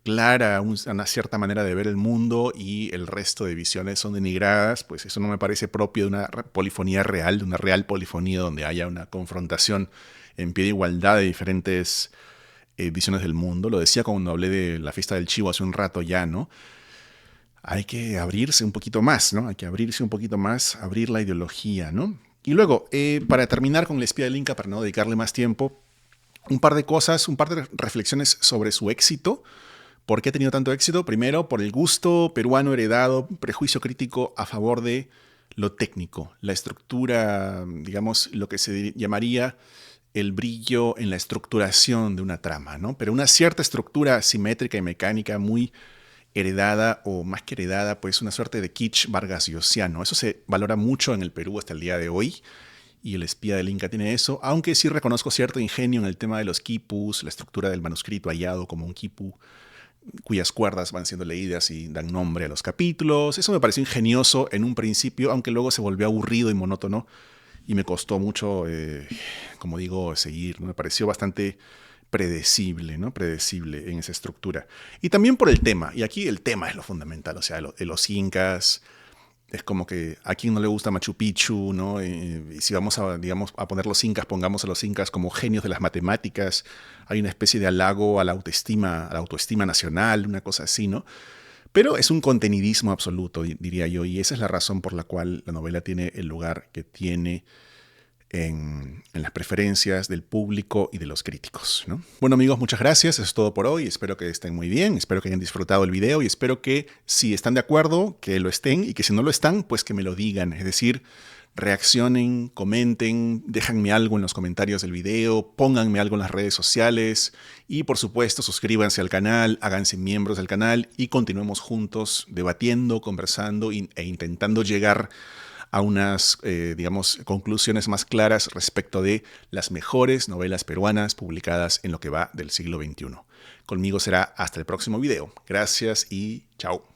clara a una cierta manera de ver el mundo y el resto de visiones son denigradas, pues eso no me parece propio de una polifonía real, de una real polifonía donde haya una confrontación en pie de igualdad de diferentes visiones del mundo. Lo decía cuando hablé de la fiesta del chivo hace un rato ya, ¿no? Hay que abrirse un poquito más, ¿no? Hay que abrirse un poquito más, abrir la ideología, ¿no? Y luego, para terminar con el espía del Inca, para no dedicarle más tiempo, un par de cosas, un par de reflexiones sobre su éxito. ¿Por qué ha tenido tanto éxito? Primero, por el gusto peruano heredado, prejuicio crítico a favor de lo técnico, la estructura, digamos, lo que se llamaría el brillo en la estructuración de una trama, ¿no? Pero una cierta estructura simétrica y mecánica muy heredada, o más que heredada, pues una suerte de kitsch vargasiosiano. Eso se valora mucho en el Perú hasta el día de hoy. Y el espía del Inca tiene eso, aunque sí reconozco cierto ingenio en el tema de los quipus, la estructura del manuscrito hallado como un quipu, cuyas cuerdas van siendo leídas y dan nombre a los capítulos. Eso me pareció ingenioso en un principio, aunque luego se volvió aburrido y monótono y me costó mucho, como digo, seguir, ¿no? Me pareció bastante predecible, ¿no? Predecible en esa estructura. Y también por el tema, y aquí el tema es lo fundamental, o sea, los incas. Es como que a quien no le gusta Machu Picchu, ¿no? Y si vamos a, digamos, a poner los incas, pongamos a los incas como genios de las matemáticas. Hay una especie de halago a la autoestima nacional, una cosa así, ¿no? Pero es un contenidismo absoluto, diría yo, y esa es la razón por la cual la novela tiene el lugar que tiene en las preferencias del público y de los críticos, ¿no? Bueno, amigos, muchas gracias. Eso es todo por hoy. Espero que estén muy bien. Espero que hayan disfrutado el video y espero que si están de acuerdo, que lo estén, y que si no lo están, pues que me lo digan. Es decir, reaccionen, comenten, déjanme algo en los comentarios del video, pónganme algo en las redes sociales y por supuesto suscríbanse al canal, háganse miembros del canal y continuemos juntos debatiendo, conversando e intentando llegar a unas, digamos, conclusiones más claras respecto de las mejores novelas peruanas publicadas en lo que va del siglo XXI. Conmigo será hasta el próximo video. Gracias y chao.